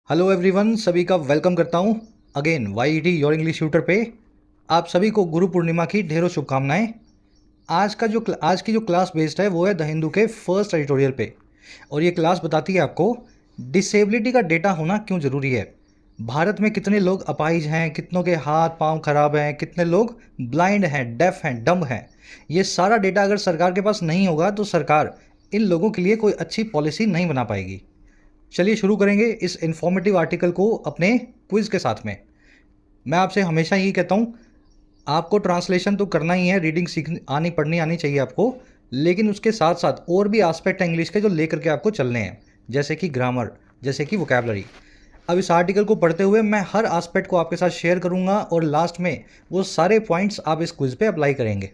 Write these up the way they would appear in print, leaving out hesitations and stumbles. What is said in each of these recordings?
Hello everyone, सभी का welcome करता हूं अगेन वाईईटी योर इंग्लिश ट्यूटर पे। आप सभी को गुरु पूर्णिमा की ढेरों शुभकामनाएं। आज की जो क्लास बेस्ड है वो है द हिंदू के फर्स्ट एडिटोरियल पे, और ये क्लास बताती है आपको डिसेबिलिटी का डेटा होना क्यों ज़रूरी है। भारत में कितने लोग अपाहिज हैं, कितनों के हाथ पांव खराब हैं, कितने लोग ब्लाइंड हैं, डेफ हैं, डम्ब हैं। ये सारा डेटा अगर सरकार के पास नहीं होगा तो सरकार इन लोगों के लिए कोई अच्छी पॉलिसी नहीं बना पाएगी। चलिए शुरू करेंगे इस इन्फॉर्मेटिव आर्टिकल को अपने क्विज़ के साथ में। मैं आपसे हमेशा यही कहता हूँ, आपको ट्रांसलेशन तो करना ही है, रीडिंग सीखनी पढ़नी आनी चाहिए आपको, लेकिन उसके साथ साथ और भी एस्पेक्ट है इंग्लिश के जो लेकर के आपको चलने हैं, जैसे कि ग्रामर, जैसे कि वोकैबलरी। अब इस आर्टिकल को पढ़ते हुए मैं हर एस्पेक्ट को आपके साथ शेयर करूंगा और लास्ट में वो सारे पॉइंट्स आप इस क्विज़ पे अप्लाई करेंगे।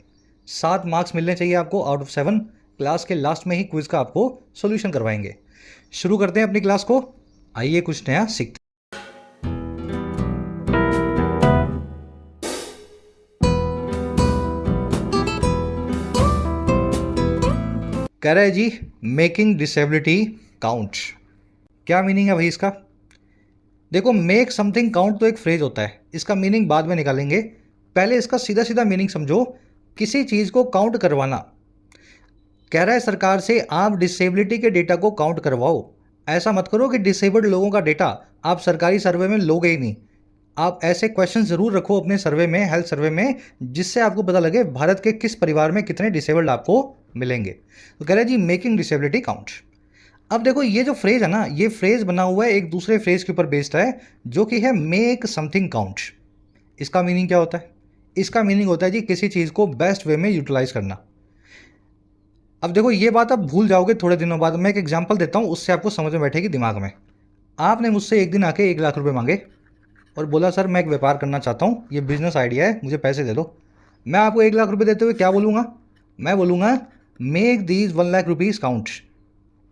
7 मार्क्स मिलने चाहिए आपको आउट ऑफ 7। क्लास के लास्ट में ही क्विज़ का आपको सोल्यूशन करवाएंगे। शुरू करते हैं अपनी क्लास को। आइए कुछ नया सीखते हैं। कह रहा है जी, मेकिंग डिसेबिलिटी काउंट। क्या मीनिंग है भाई इसका? देखो, मेक समथिंग काउंट तो एक फ्रेज होता है, इसका मीनिंग बाद में निकालेंगे। पहले इसका सीधा सीधा मीनिंग समझो। किसी चीज़ को काउंट करवाना। कह रहा है सरकार से आप डिसेबिलिटी के डेटा को काउंट करवाओ। ऐसा मत करो कि डिसेबल्ड लोगों का डेटा आप सरकारी सर्वे में लोगे ही नहीं। आप ऐसे क्वेश्चन ज़रूर रखो अपने सर्वे में, हेल्थ सर्वे में, जिससे आपको पता लगे भारत के किस परिवार में कितने डिसेबल्ड आपको मिलेंगे। तो कह रहे हैं जी, मेकिंग डिसेबिलिटी काउंट। अब देखो, ये जो फ्रेज है ना, ये फ्रेज बना हुआ है एक दूसरे फ्रेज के ऊपर बेस्ड है, जो कि है मेक समथिंग काउंट। इसका मीनिंग क्या होता है? इसका मीनिंग होता है जी किसी चीज़ को बेस्ट वे में यूटिलाइज करना। अब देखो, ये बात आप भूल जाओगे थोड़े दिनों बाद। मैं एक एग्जांपल देता हूँ, उससे आपको समझ में बैठेगी दिमाग में। आपने मुझसे एक दिन आके 1 लाख रुपए मांगे और बोला सर मैं एक व्यापार करना चाहता हूँ, ये बिजनेस आइडिया है, मुझे पैसे दे दो। मैं आपको 1 लाख रुपए देते हुए क्या बोलूँगा? मैं बोलूँगा make these 1 lakh rupees count.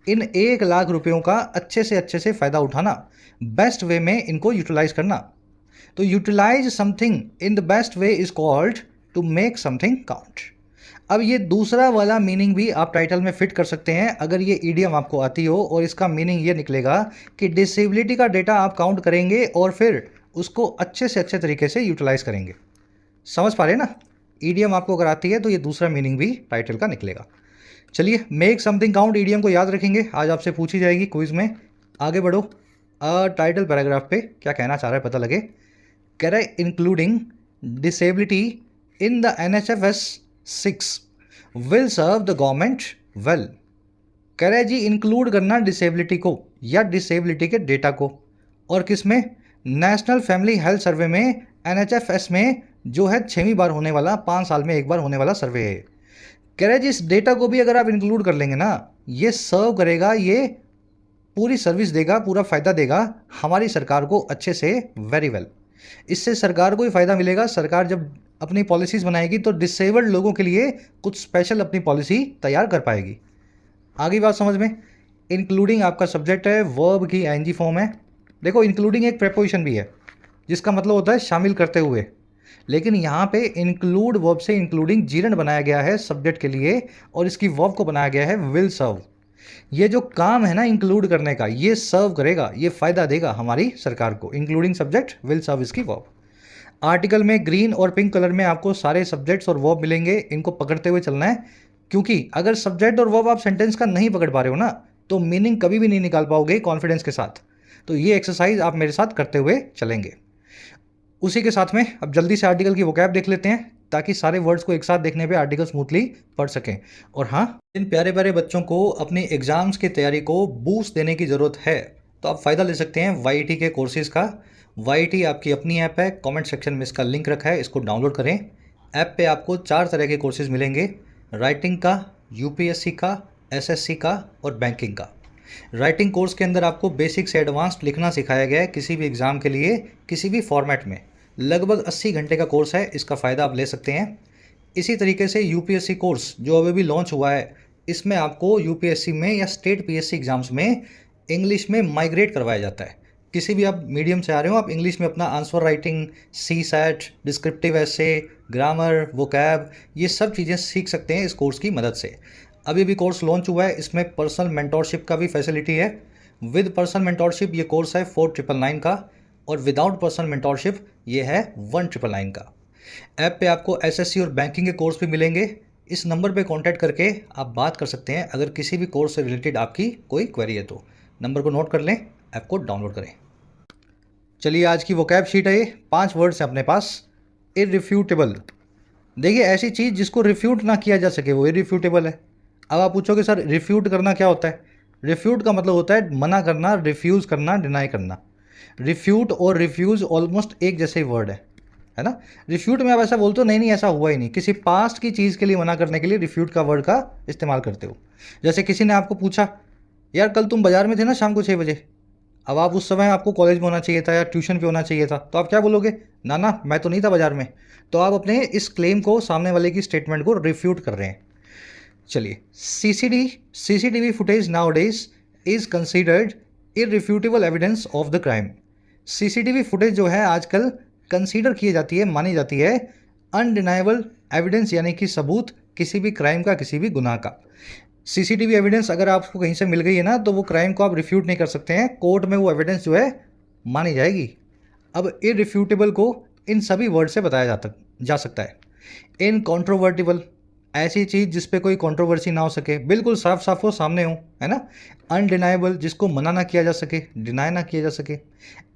इन 1 लाख रुपयों का अच्छे से फ़ायदा उठाना, बेस्ट वे में इनको यूटिलाइज करना। तो utilize something in the best way is called to make something count. अब ये दूसरा वाला मीनिंग भी आप टाइटल में फिट कर सकते हैं अगर ये ईडियम आपको आती हो, और इसका मीनिंग ये निकलेगा कि डिसेबिलिटी का डेटा आप काउंट करेंगे और फिर उसको अच्छे से अच्छे तरीके से यूटिलाइज करेंगे। समझ पा रहे हैं ना? ईडियम आपको अगर आती है तो ये दूसरा मीनिंग भी टाइटल का निकलेगा। चलिए, मेक समथिंग काउंट ईडियम को याद रखेंगे, आज आपसे पूछी जाएगी क्विज में। आगे बढ़ो। टाइटल पैराग्राफ पे क्या कहना चाह रहा है पता लगे। कह रहा है including disability in the NHFS 6 will serve the government well. कह रहा है जी, इंक्लूड करना डिसेबिलिटी को या डिसेबिलिटी के डेटा को, और किस में? नेशनल फैमिली हेल्थ सर्वे में, NHFS में, जो है 6वीं बार होने वाला, 5 साल में एक बार होने वाला सर्वे है। कह रहे हैं जी, इस डेटा को भी अगर आप इंक्लूड कर लेंगे ना, ये सर्व करेगा, ये पूरी सर्विस देगा, पूरा फ़ायदा देगा हमारी सरकार को अच्छे से, वेरी वेल। इससे सरकार को ही फ़ायदा मिलेगा। सरकार जब अपनी पॉलिसीज़ बनाएगी तो डिसेबल्ड लोगों के लिए कुछ स्पेशल अपनी पॉलिसी तैयार कर पाएगी। आगे बात समझ में। इंक्लूडिंग आपका सब्जेक्ट है, वर्ब की ING फॉर्म है। देखो, इंक्लूडिंग एक प्रेपोजिशन भी है जिसका मतलब होता है शामिल करते हुए, लेकिन यहाँ पे इंक्लूड वर्ब से इंक्लूडिंग जीरंड बनाया गया है सब्जेक्ट के लिए, और इसकी वर्ब को बनाया गया है विल सर्व। ये जो काम है ना इंक्लूड करने का, ये सर्व करेगा, ये फ़ायदा देगा हमारी सरकार को। इंक्लूडिंग सब्जेक्ट विल सर्व इसकी वर्ब। आर्टिकल में ग्रीन और पिंक कलर में आपको सारे सब्जेक्ट्स और वर्ब मिलेंगे, इनको पकड़ते हुए चलना है, क्योंकि अगर सब्जेक्ट और वर्ब आप सेंटेंस का नहीं पकड़ पा रहे हो ना, तो मीनिंग कभी भी नहीं निकाल पाओगे कॉन्फिडेंस के साथ। तो ये एक्सरसाइज आप मेरे साथ करते हुए चलेंगे। उसी के साथ में अब जल्दी से आर्टिकल की वोकैब देख लेते हैं, ताकि सारे वर्ड्स को एक साथ देखने पे आर्टिकल स्मूथली पढ़ सकें। और हाँ, इन प्यारे प्यारे बच्चों को अपनी एग्ज़ाम्स की तैयारी को बूस्ट देने की ज़रूरत है, तो आप फ़ायदा ले सकते हैं YT के कोर्सेज़ का। YT आपकी अपनी ऐप है, कमेंट सेक्शन में इसका लिंक रखा है, इसको डाउनलोड करें। ऐप पे आपको 4 तरह के कोर्सेज मिलेंगे, राइटिंग का, UPSC का, SSC का और बैंकिंग का। राइटिंग कोर्स के अंदर आपको बेसिक से एडवांस्ड लिखना सिखाया गया है किसी भी एग्ज़ाम के लिए, किसी भी फॉर्मेट में। लगभग 80 घंटे का कोर्स है, इसका फ़ायदा आप ले सकते हैं। इसी तरीके से UPSC कोर्स जो अभी भी लॉन्च हुआ है, इसमें आपको UPSC में या स्टेट PSC एग्ज़ाम्स में इंग्लिश में माइग्रेट करवाया जाता है। किसी भी आप मीडियम से आ रहे हो, आप इंग्लिश में अपना आंसर राइटिंग, CSAT, डिस्क्रिप्टिव ऐसे, ग्रामर, वोकैब, ये सब चीज़ें सीख सकते हैं इस कोर्स की मदद से। अभी भी कोर्स लॉन्च हुआ है, इसमें पर्सनल मेंटोरशिप का भी फैसिलिटी है, विद पर्सनल मेंटोरशिप ये कोर्स है 4999 का, और विदाउट पर्सनल मेंटोरशिप ये है 1999 का। ऐप पे आपको एसएससी और बैंकिंग के कोर्स भी मिलेंगे। इस नंबर पे कांटेक्ट करके आप बात कर सकते हैं अगर किसी भी कोर्स से रिलेटेड आपकी कोई क्वेरी है तो। नंबर को नोट कर लें, ऐप को डाउनलोड करें। चलिए आज की वोकैब शीट है, ये 5 वर्ड्स हैं अपने पास। इररिफ्यूटेबल, देखिए ऐसी चीज़ जिसको रिफ्यूट ना किया जा सके वो इररिफ्यूटेबल है। अब आप पूछोगे सर रिफ्यूट करना क्या होता है? रिफ्यूट का मतलब होता है मना करना, रिफ्यूज़ करना, डिनाई करना। रिफ्यूट और रिफ्यूज़ ऑलमोस्ट एक जैसे ही वर्ड है ना। रिफ्यूट में आप ऐसा बोलते हो नहीं नहीं ऐसा हुआ ही नहीं, किसी पास्ट की चीज़ के लिए मना करने के लिए रिफ्यूट का वर्ड का इस्तेमाल करते हो। जैसे किसी ने आपको पूछा यार कल तुम बाजार में थे ना शाम को 6 बजे, अब आप उस समय आपको कॉलेज में होना चाहिए था या ट्यूशन पे होना चाहिए था, तो आप क्या बोलोगे? ना ना मैं तो नहीं था बाजार में। तो आप अपने इस क्लेम को, सामने वाले की स्टेटमेंट को रिफ्यूट कर रहे हैं। चलिए, CCTV footage nowadays is considered irrefutable evidence of the crime. CCTV footage जो है आजकल कंसीडर की जाती है, मानी जाती है अनडिनाइबल एविडेंस, यानी कि सबूत किसी भी क्राइम का, किसी भी गुनाह का। सीसीटीवी एविडेंस अगर आपको कहीं से मिल गई है ना तो वो क्राइम को आप रिफ्यूट नहीं कर सकते हैं, कोर्ट में वो एविडेंस जो है मानी जाएगी। अब इररिफ्यूटेबल को इन सभी वर्ड से बताया जा सकता है। इनकॉन्ट्रोवर्टिबल, ऐसी चीज़ जिस पे कोई कंट्रोवर्सी ना हो सके, बिल्कुल साफ साफ हो, सामने हो, है ना। अनडिनाइबल, जिसको मना ना किया जा सके, डिनाई ना किया जा सके।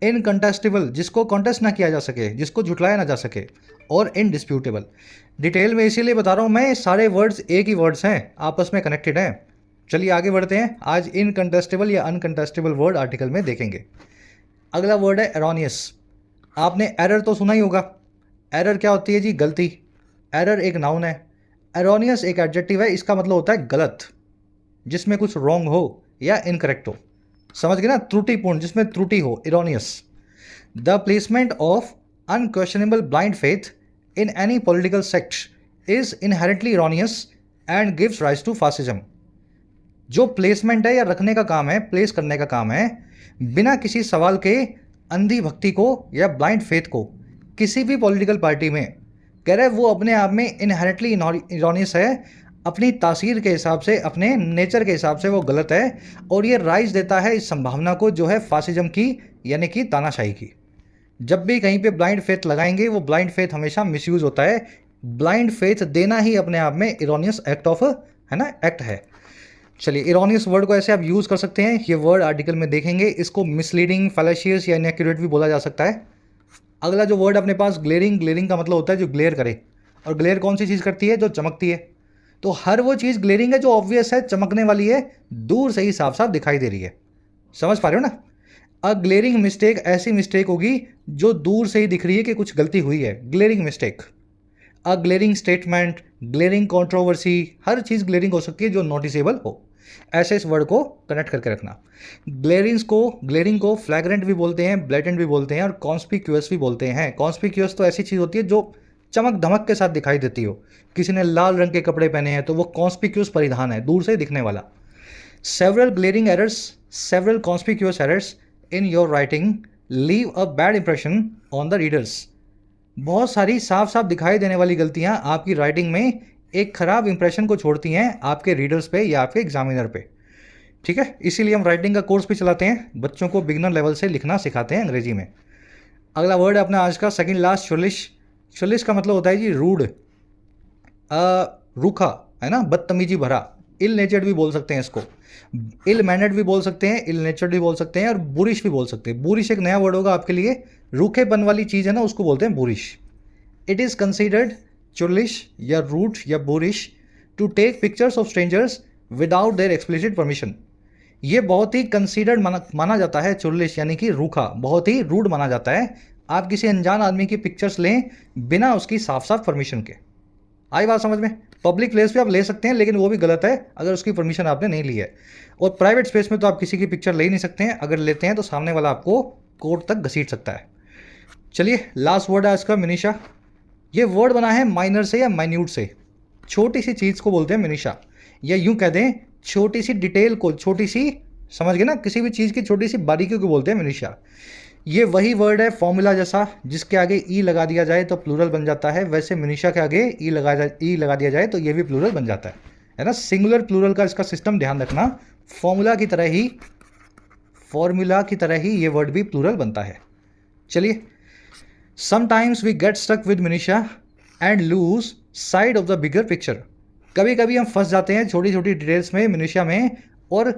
इनकंटेस्टेबल, जिसको कॉन्टेस्ट ना किया जा सके, जिसको झुटलाया ना जा सके। और इनडिस्प्यूटेबल। डिटेल में इसीलिए बता रहा हूँ मैं, सारे वर्ड्स एक ही वर्ड्स हैं, आपस में कनेक्टेड हैं। चलिए आगे बढ़ते हैं, आज इनकंटेस्टेबल या अनकंटेस्टेबल वर्ड आर्टिकल में देखेंगे। अगला वर्ड है एरोनियस। आपने एरर तो सुना ही होगा। एरर क्या होती है जी? गलती। एरर एक नाउन है, एरोनियस एक एडजेक्टिव है। इसका मतलब होता है गलत, जिसमें कुछ रॉन्ग हो या इनकरेक्ट हो। समझ गए ना? त्रुटिपूर्ण, जिसमें त्रुटि हो, erroneous. The placement of unquestionable blind faith in any political sect is inherently erroneous and gives rise to fascism. जो प्लेसमेंट है या रखने का काम है, प्लेस करने का काम है, बिना किसी सवाल के अंधी भक्ति को या ब्लाइंड फेथ को किसी भी पॉलिटिकल पार्टी में, कह रहे वो अपने आप में इनहेरेंटली इरोनियस है, अपनी तासीर के हिसाब से, अपने नेचर के हिसाब से वो गलत है। और ये राइज देता है इस संभावना को जो है फासिज्म की, यानी कि तानाशाही की। जब भी कहीं पे ब्लाइंड फेथ लगाएंगे, वो ब्लाइंड फेथ हमेशा मिसयूज होता है। ब्लाइंड फेथ देना ही अपने आप में इरोनियस एक्ट ऑफ, है ना, एक्ट है। चलिए, इरोनियस वर्ड को ऐसे आप यूज़ कर सकते हैं, ये वर्ड आर्टिकल में देखेंगे। इसको मिसलीडिंग, फैलेशियस या इनएक्यूरेट भी बोला जा सकता है। अगला जो वर्ड अपने पास ग्लेरिंग। ग्लेरिंग का मतलब होता है जो ग्लेयर करे। और ग्लेयर कौन सी चीज़ करती है? जो चमकती है। तो हर वो चीज़ ग्लेरिंग है जो ऑब्वियस है, चमकने वाली है, दूर से ही साफ साफ दिखाई दे रही है। समझ पा रहे हो ना? अ ग्लेरिंग मिस्टेक ऐसी मिस्टेक होगी जो दूर से ही दिख रही है कि कुछ गलती हुई है, ग्लेरिंग मिस्टेक। अ ग्लेरिंग स्टेटमेंट, ग्लेरिंग कंट्रोवर्सी, हर चीज़ ग्लेरिंग हो सकती है जो नोटिसेबल हो। ऐसे इस वर्ड को कनेक्ट करके रखना। ग्लेरिंग को फ्लैग्रेंट भी बोलते हैं, ब्लेटेंट भी बोलते हैं, और कॉन्स्पिक्यूअस भी बोलते हैं। कॉन्स्पिक्यूअस तो ऐसी चीज़ होती है जो चमक धमक के साथ दिखाई देती हो। किसी ने लाल रंग के कपड़े पहने हैं तो वो कॉन्स्पिक्यूअस परिधान है, दूर से दिखने वाला। Several glaring errors, several conspicuous errors in your writing leave a bad impression on the readers. बहुत सारी साफ साफ दिखाई देने वाली गलतियां आपकी राइटिंग में एक खराब इंप्रेशन को छोड़ती हैं आपके रीडर्स पे या आपके एग्जामिनर पे। ठीक है, इसीलिए हम राइटिंग का कोर्स भी चलाते हैं, बच्चों को बिगनर लेवल से लिखना सिखाते हैं अंग्रेजी में। अगला वर्ड है अपना आज का सेकंड लास्ट, शुलिश। शुलिश का मतलब होता है जी रूड, रूखा, है ना, बदतमीजी भरा। इल नेचर्ड भी बोल सकते हैं इसको, इल मैनर्ड भी बोल सकते हैं, इल नेचर्ड भी बोल सकते हैं, और बुरिश भी बोल सकते हैं। बुरिश एक नया वर्ड होगा आपके लिए, रूखेपन वाली चीज़ है ना, उसको बोलते हैं boorish. It is considered churlish या रूड या boorish to take pictures of strangers without their explicit permission. ये बहुत ही कंसीडर्ड माना जाता है, चुलिश यानी कि रूखा, बहुत ही रूड माना जाता है। आप किसी अनजान आदमी की पिक्चर्स लें बिना उसकी साफ साफ परमिशन के। आई बात समझ में? पब्लिक प्लेस पे आप ले सकते हैं, लेकिन वो भी गलत है अगर उसकी परमिशन आपने नहीं ली है। और प्राइवेट स्पेस में तो आप किसी की पिक्चर ले ही नहीं सकते हैं, अगर लेते हैं तो सामने वाला आपको कोर्ट तक घसीट सकता है। चलिए, लास्ट वर्ड है इसका, मिनिशा। ये वर्ड बना है माइनर से या माइन्यूट से। छोटी सी चीज़ को बोलते हैं मिनिशा, या यूं कह दें छोटी सी डिटेल को, छोटी सी, समझ गए ना, किसी भी चीज़ की छोटी सी बारीकी को बोलते हैं मिनिशा। ये वही वर्ड है फॉर्मूला जैसा, जिसके आगे ई लगा दिया जाए तो प्लूरल बन जाता है। वैसे मिनिशा के आगे ई लगा दिया जाए तो ये भी प्लूरल बन जाता है ना। सिंगुलर प्लूरल का इसका सिस्टम ध्यान रखना, फॉर्मूला की तरह ही फॉर्मूला की तरह ही ये वर्ड भी प्लूरल बनता है। चलिए, sometimes we get stuck with minutiae and lose side of the bigger picture. कभी कभी हम फंस जाते हैं छोटी छोटी डिटेल्स में, मिनिशिया में, और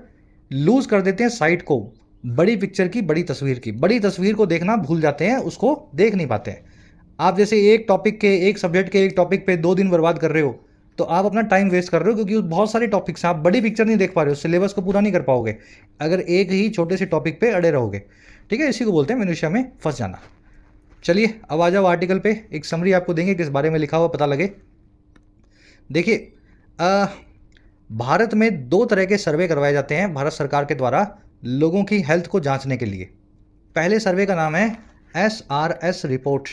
लूज कर देते हैं साइड को, बड़ी पिक्चर की, बड़ी तस्वीर को देखना भूल जाते हैं, उसको देख नहीं पाते हैं। आप जैसे एक सब्जेक्ट के एक टॉपिक पे 2 दिन बर्बाद कर रहे हो, तो आप अपना टाइम वेस्ट कर रहे हो, क्योंकि बहुत सारे टॉपिक्स हैं, आप बड़ी पिक्चर नहीं देख पा रहे हो, सिलेबस को पूरा नहीं कर पाओगे अगर एक ही छोटे से टॉपिक पे अड़े रहोगे। ठीक है, इसी को बोलते हैं मिनिशिया में फंस जाना। चलिए, अब आ जाओ आर्टिकल पे, एक समरी आपको देंगे किस बारे में लिखा हुआ पता लगे। देखिए, भारत में 2 तरह के सर्वे करवाए जाते हैं भारत सरकार के द्वारा लोगों की हेल्थ को जांचने के लिए। पहले सर्वे का नाम है SRS रिपोर्ट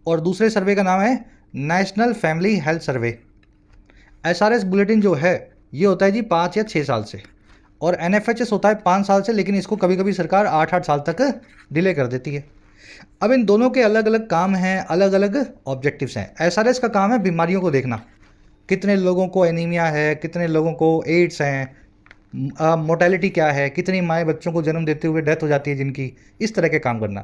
और दूसरे सर्वे का नाम है national family health survey. SRS bulletin जो है ये होता है जी 5 या 6 साल से, और NFHS होता है 5 साल से, लेकिन इसको कभी कभी सरकार 8-8 साल तक डिले कर देती है। अब इन दोनों के अलग अलग काम हैं, अलग अलग ऑब्जेक्टिव्स हैं। SRS का काम है बीमारियों को देखना, कितने लोगों को एनीमिया है, कितने लोगों को एड्स हैं, मोर्टेलिटी क्या है, कितनी माएँ बच्चों को जन्म देते हुए डेथ हो जाती है जिनकी, इस तरह के काम करना।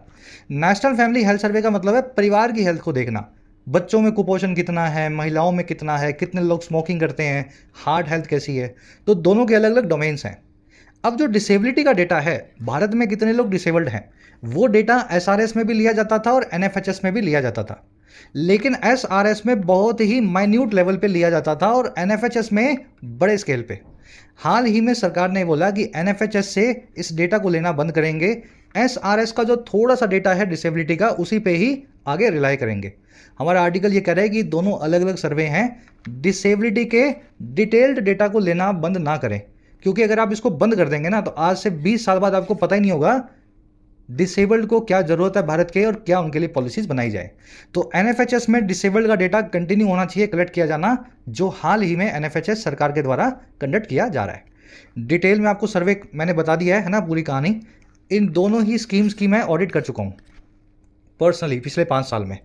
नेशनल फैमिली हेल्थ सर्वे का मतलब है परिवार की हेल्थ को देखना, बच्चों में कुपोषण कितना है, महिलाओं में कितना है, कितने लोग स्मोकिंग करते हैं, हार्ट हेल्थ कैसी है। तो दोनों के अलग अलग डोमेन्स हैं। अब जो डिसेबिलिटी का डेटा है, भारत में कितने लोग डिसेबल्ड हैं, वो डेटा SRS में भी लिया जाता था और NFHS में भी लिया जाता था, लेकिन SRS में बहुत ही माइन्यूट लेवल पे लिया जाता था और NFHS में बड़े स्केल पे। हाल ही में सरकार ने बोला कि NFHS से इस डेटा को लेना बंद करेंगे, SRS का जो थोड़ा सा डेटा है डिसेबिलिटी का, उसी पे ही आगे रिलाई करेंगे। हमारा आर्टिकल ये कह रहा है कि दोनों अलग अलग सर्वे हैं, डिसेबिलिटी के डिटेल्ड डेटा को लेना बंद ना करें, क्योंकि अगर आप इसको बंद कर देंगे ना, तो आज से 20 साल बाद आपको पता ही नहीं होगा डिसेबल्ड को क्या जरूरत है भारत के और क्या उनके लिए पॉलिसीज बनाई जाए। तो NFHS में डिसेबल्ड का डेटा कंटिन्यू होना चाहिए, कलेक्ट किया जाना, जो हाल ही में NFHS सरकार के द्वारा कंडक्ट किया जा रहा है। डिटेल में आपको सर्वे मैंने बता दिया है ना, पूरी कहानी। इन दोनों ही स्कीम्स की मैं ऑडिट कर चुका हूँ पर्सनली पिछले 5 साल में,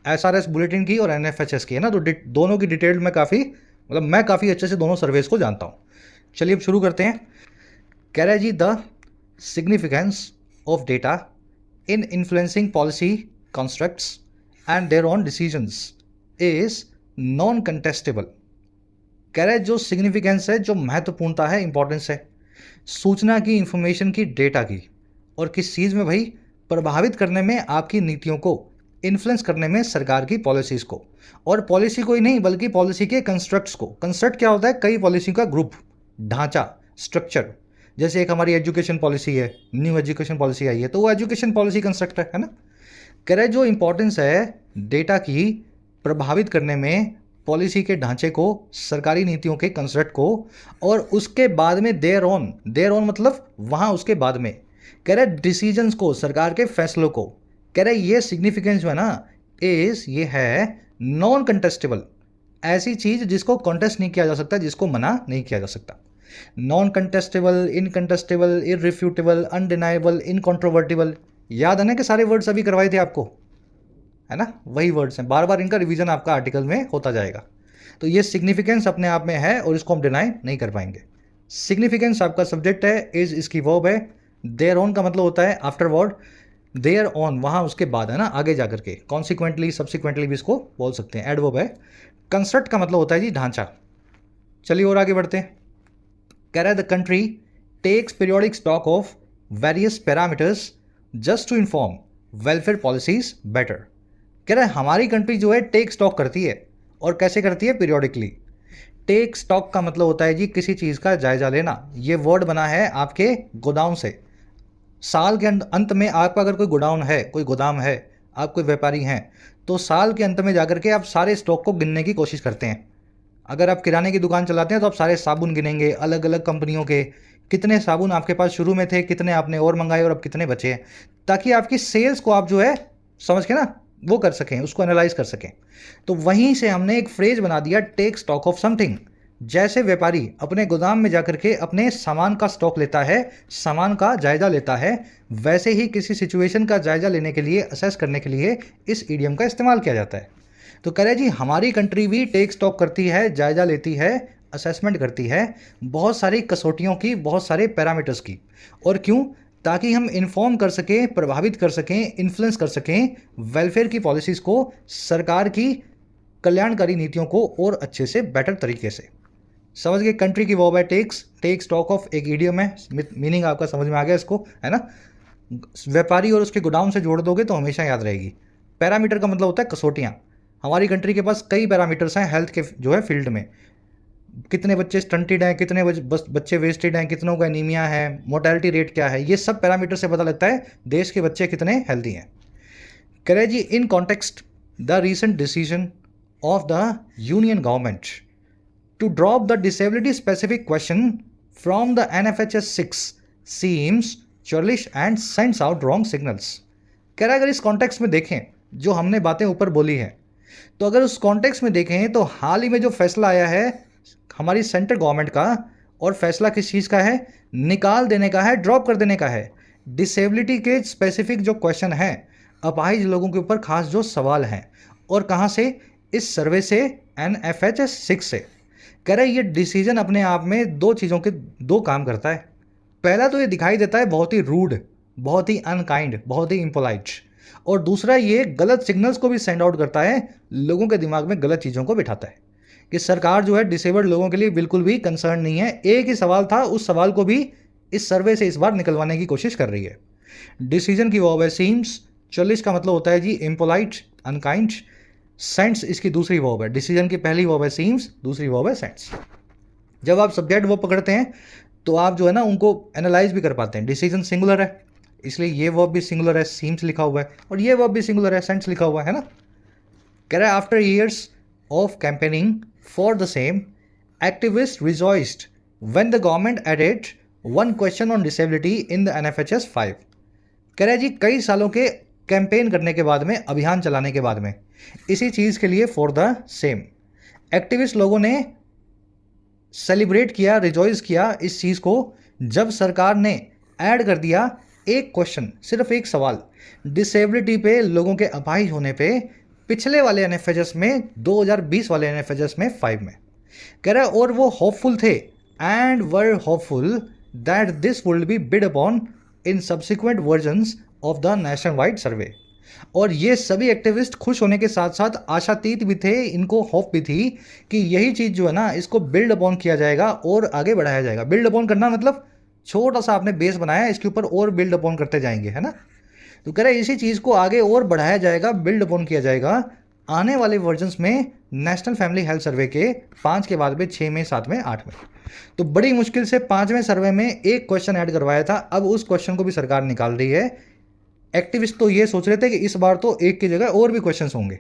SRS बुलेटिन की और NFHS की, है ना। तो दोनों की डिटेल में मैं काफ़ी अच्छे से दोनों सर्वेस को जानता हूँ। चलिए अब शुरू करते हैं। कह रहा है जी, the significance of data in influencing policy constructs and their own decisions is non-contestable। कह रहा है जो सिग्निफिकेंस है, जो महत्वपूर्णता है, इंपॉर्टेंस है सूचना की, इंफॉर्मेशन की, डेटा की, और किस चीज़ में भाई, प्रभावित करने में, आपकी नीतियों को इन्फ्लुएंस करने में सरकार की पॉलिसीज़ को, और पॉलिसी को ही नहीं बल्कि पॉलिसी के कंस्ट्रक्ट्स को। कंस्ट्रक्ट क्या होता है? कई पॉलिसी का ग्रुप, ढांचा, स्ट्रक्चर। जैसे एक हमारी एजुकेशन पॉलिसी है, न्यू एजुकेशन पॉलिसी आई है, तो वो एजुकेशन पॉलिसी कंस्ट्रक्ट है ना। कह रहे जो इंपॉर्टेंस है डेटा की प्रभावित करने में, पॉलिसी के ढांचे को, सरकारी नीतियों के कंस्ट्रक्ट को, और उसके बाद में देयर ऑन मतलब वहाँ उसके बाद में, कह रहे डिसीजंस को, सरकार के फैसलों को। कह रहे ये सिग्निफिकेंस जो है ना, ये है नॉन कंटेस्टेबल, ऐसी चीज़ जिसको कॉन्टेस्ट नहीं किया जा सकता, जिसको मना नहीं किया जा सकता। Non contestable, incontestable, irrefutable, undeniable, incontrovertible. याद है ना कि सारे वर्ड्स अभी करवाए थे आपको, है ना, वही वर्ड्स हैं। बार बार इनका रिवीजन आपका आर्टिकल में होता जाएगा। तो ये सिग्निफिकेंस अपने आप में है और इसको हम डिनाई नहीं कर पाएंगे। सिग्निफिकेंस आपका सब्जेक्ट है, इज इसकी वर्ब है, देयर ऑन का मतलब होता है आफ्टर वर्ड, देयर ऑन वहाँ उसके बाद, है ना, आगे जाकर के, कॉन्सिक्वेंटली, सब्सिक्वेंटली भी इसको बोल सकते हैं, एडवर्ब है। कंस्ट्रक्ट का मतलब होता है जी ढांचा। चलिए और आगे बढ़ते हैं। कह रहा है the country takes periodic stock of various parameters just to inform welfare policies better. कह रहा है हमारी कंट्री जो है टेक स्टॉक करती है, और कैसे करती है? पीरियोडिकली। टेक स्टॉक का मतलब होता है जी किसी चीज़ का जायजा लेना। ये वर्ड बना है आपके गोडाउन से। साल के अंत में आपका अगर कोई गोडाउन है, कोई गोदाम है, आप कोई व्यापारी हैं, तो साल के अंत में जाकर के आप सारे स्टॉक को गिनने की कोशिश करते हैं। अगर आप किराने की दुकान चलाते हैं तो आप सारे साबुन गिनेंगे, अलग अलग कंपनियों के, कितने साबुन आपके पास शुरू में थे, कितने आपने और मंगाए और अब कितने बचे हैं, ताकि आपकी सेल्स को आप जो है समझ के ना वो कर सकें, उसको एनालाइज कर सकें। तो वहीं से हमने एक फ्रेज बना दिया, टेक स्टॉक ऑफ समथिंग। जैसे व्यापारी अपने गोदाम में जाकर के अपने सामान का स्टॉक लेता है, सामान का जायजा लेता है, वैसे ही किसी सिचुएशन का जायजा लेने के लिए, असेस करने के लिए इस ईडियम का इस्तेमाल किया जाता है। तो कह रहे जी हमारी कंट्री भी टेक स्टॉक करती है, जायजा लेती है, असेसमेंट करती है बहुत सारी कसौटियों की, बहुत सारे पैरामीटर्स की। और क्यों? ताकि हम इन्फॉर्म कर सकें, प्रभावित कर सकें, इन्फ्लुएंस कर सकें वेलफेयर की पॉलिसीज़ को, सरकार की कल्याणकारी नीतियों को और अच्छे से बेटर तरीके से। समझ गए? कंट्री की वो है टेक स्टॉक ऑफ, एक इडियम है, मीनिंग आपका समझ में आ गया इसको, है ना। व्यापारी और उसके गोडाउन से जोड़ दोगे तो हमेशा याद रहेगी। पैरामीटर का मतलब होता है कसौटियाँ। हमारी कंट्री के पास कई पैरामीटर्स हैं हेल्थ के जो है फील्ड में। कितने बच्चे स्टंटेड हैं, कितने बच्चे वेस्टेड हैं, कितनों का एनीमिया है, मोर्टेलिटी रेट क्या है, ये सब पैरामीटर से पता लगता है देश के बच्चे कितने हेल्दी हैं। करे जी, in context the recent decision of the union government to drop the disability specific question from the NFHS 6 seems churlish and sends out wrong signals। कह रहा है अगर इस कॉन्टेक्स्ट में देखें जो हमने बातें ऊपर बोली हैं, तो अगर उस कॉन्टेक्स्ट में देखें तो हाल ही में जो फैसला आया है हमारी सेंट्रल गवर्नमेंट का, और फैसला किस चीज़ का है? निकाल देने का है, ड्रॉप कर देने का है। डिसेबिलिटी के स्पेसिफिक जो क्वेश्चन हैं, अपाहिज लोगों के ऊपर खास जो सवाल हैं, और कहाँ से? इस सर्वे से, NFHS 6 से। कह रहे ये डिसीजन अपने आप में दो चीज़ों के दो काम करता है। पहला तो ये दिखाई देता है बहुत ही रूड, बहुत ही अनकाइंड, बहुत ही इम्पोलाइट, और दूसरा ये गलत सिग्नल्स को भी सेंड आउट करता है, लोगों के दिमाग में गलत चीज़ों को बिठाता है कि सरकार जो है डिसेबल्ड लोगों के लिए बिल्कुल भी कंसर्न नहीं है। एक ही सवाल था, उस सवाल को भी इस सर्वे से इस बार निकलवाने की कोशिश कर रही है। डिसीजन की वर्ब है सीम्स, 40 का मतलब होता है जी इम्पोलाइट, अनकाइंड। सेंस इसकी दूसरी वर्ब है। डिसीजन की पहली वर्ब है सीम्स, दूसरी वर्ब है सेंस। जब आप सब्जेक्ट वर्ब पकड़ते हैं तो आप जो है ना उनको एनालाइज भी कर पाते हैं। डिसीजन सिंगुलर है, इसलिए ये वर्ब भी सिंगुलर है, सीम्स लिखा हुआ है, और ये वर्ब भी सिंगुलर है, सेंस लिखा हुआ है ना। कह रहा है after years of campaigning for the same, activist rejoiced when the government aided one question on disability in the NFHS 5। कह रहा है जी कई सालों के कैंपेन करने के बाद में, अभियान चलाने के बाद में, इसी चीज़ के लिए फॉर द सेम, एक्टिविस्ट लोगों ने सेलिब्रेट किया, रिजॉइस किया इस चीज़ को जब सरकार ने ऐड कर दिया एक क्वेश्चन, सिर्फ एक सवाल, डिसेबिलिटी पे, लोगों के अपाहिज होने पे, पिछले वाले NFHS में, 2020 वाले NFHS में 5 में। कह रहा है और वो होपफुल थे and were hopeful that this would be bid upon in subsequent versions of the national wide survey. और ये सभी एक्टिविस्ट खुश होने के साथ साथ आशातीत भी थे, इनको होप भी थी कि यही चीज़ जो है ना इसको बिल्ड अपॉन किया जाएगा और आगे बढ़ाया जाएगा। बिल्ड अपॉन करना मतलब छोटा सा आपने बेस बनाया, इसके ऊपर और बिल्ड अपॉन करते जाएंगे, है ना। तो कह रहे हैं इसी चीज़ को आगे और बढ़ाया जाएगा, बिल्ड अपॉन किया जाएगा आने वाले वर्जन्स में, नेशनल फैमिली हेल्थ सर्वे के 5 के बाद में, 6 में, 7 में, 8 में। तो बड़ी मुश्किल से 5वें सर्वे में एक क्वेश्चन ऐड करवाया था, अब उस क्वेश्चन को भी सरकार निकाल रही है। एक्टिविस्ट तो ये सोच रहे थे कि इस बार तो एक की जगह और भी क्वेश्चंस होंगे।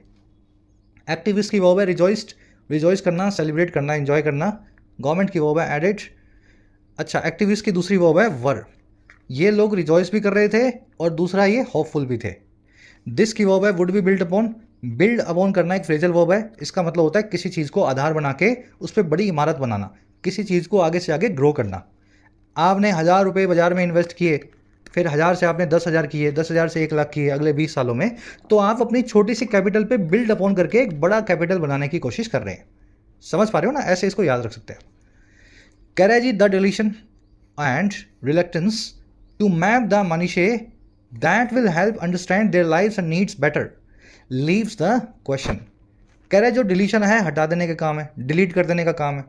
एक्टिविस्ट की वर्ब है रिजॉइस्ड, रिजॉइस करना, सेलिब्रेट करना, एंजॉय करना। गवर्नमेंट की वर्ब है एडेड। अच्छा, एक्टिविस्ट की दूसरी वर्ब है वर, ये लोग रिजॉइस भी कर रहे थे और दूसरा ये होपफुल भी थे। दिस की वर्ब है would be build upon, build upon करना एक फ्रेजल वर्ब है, इसका मतलब होता है किसी चीज़ को आधार बना के उस पर बड़ी इमारत बनाना, किसी चीज़ को आगे से आगे ग्रो करना। आपने 1000 रुपये बाजार में इन्वेस्ट किए, फिर 1000 से आपने 10,000 किए, 10,000 से 1 लाख किए अगले 20 सालों में, तो आप अपनी छोटी सी कैपिटल पे बिल्ड अपॉन करके एक बड़ा कैपिटल बनाने की कोशिश कर रहे हैं। समझ पा रहे हो ना, ऐसे इसको याद रख सकते हैं। कह रहा है जी the deletion and reluctance to map the minutiae that will help understand their lives and needs better leaves the question. कह रहा है जो डिलीशन है हटा देने का काम है, डिलीट कर देने का काम है,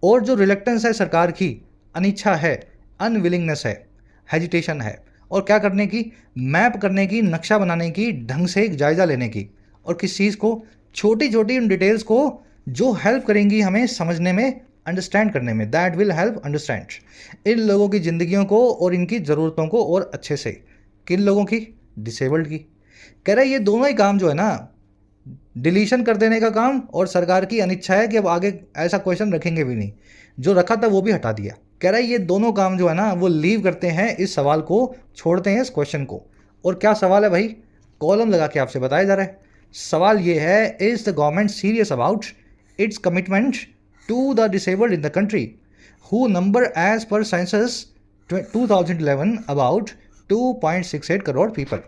और जो रिलेक्टेंस है सरकार की, अनिच्छा है, अनविलिंगनेस है, हेजिटेशन है, और क्या करने की? मैप करने की, नक्शा बनाने की, ढंग से एक जायज़ा लेने की, और किस चीज़ को? छोटी छोटी उन डिटेल्स को जो हेल्प करेंगी हमें समझने में, अंडरस्टैंड करने में। That will help understand in लोगों की ज़िंदगियों को और इनकी ज़रूरतों को और अच्छे से। किन लोगों की? डिसेबल्ड की। कह रहा है ये दोनों ही काम जो है ना, डिलीशन कर देने का काम और सरकार की अनिच्छा है कि अब आगे ऐसा क्वेश्चन रखेंगे भी नहीं, जो रखा था वो भी हटा दिया। कह रहा है ये दोनों काम जो है ना वो लीव करते हैं, इस सवाल को छोड़ते हैं, इस क्वेश्चन को। और क्या सवाल है भाई? कॉलम लगा के आपसे बताया जा रहा है। सवाल ये है, is the government serious about its commitment to the disabled in the country who number as per census 2011 about 2.68 crore people.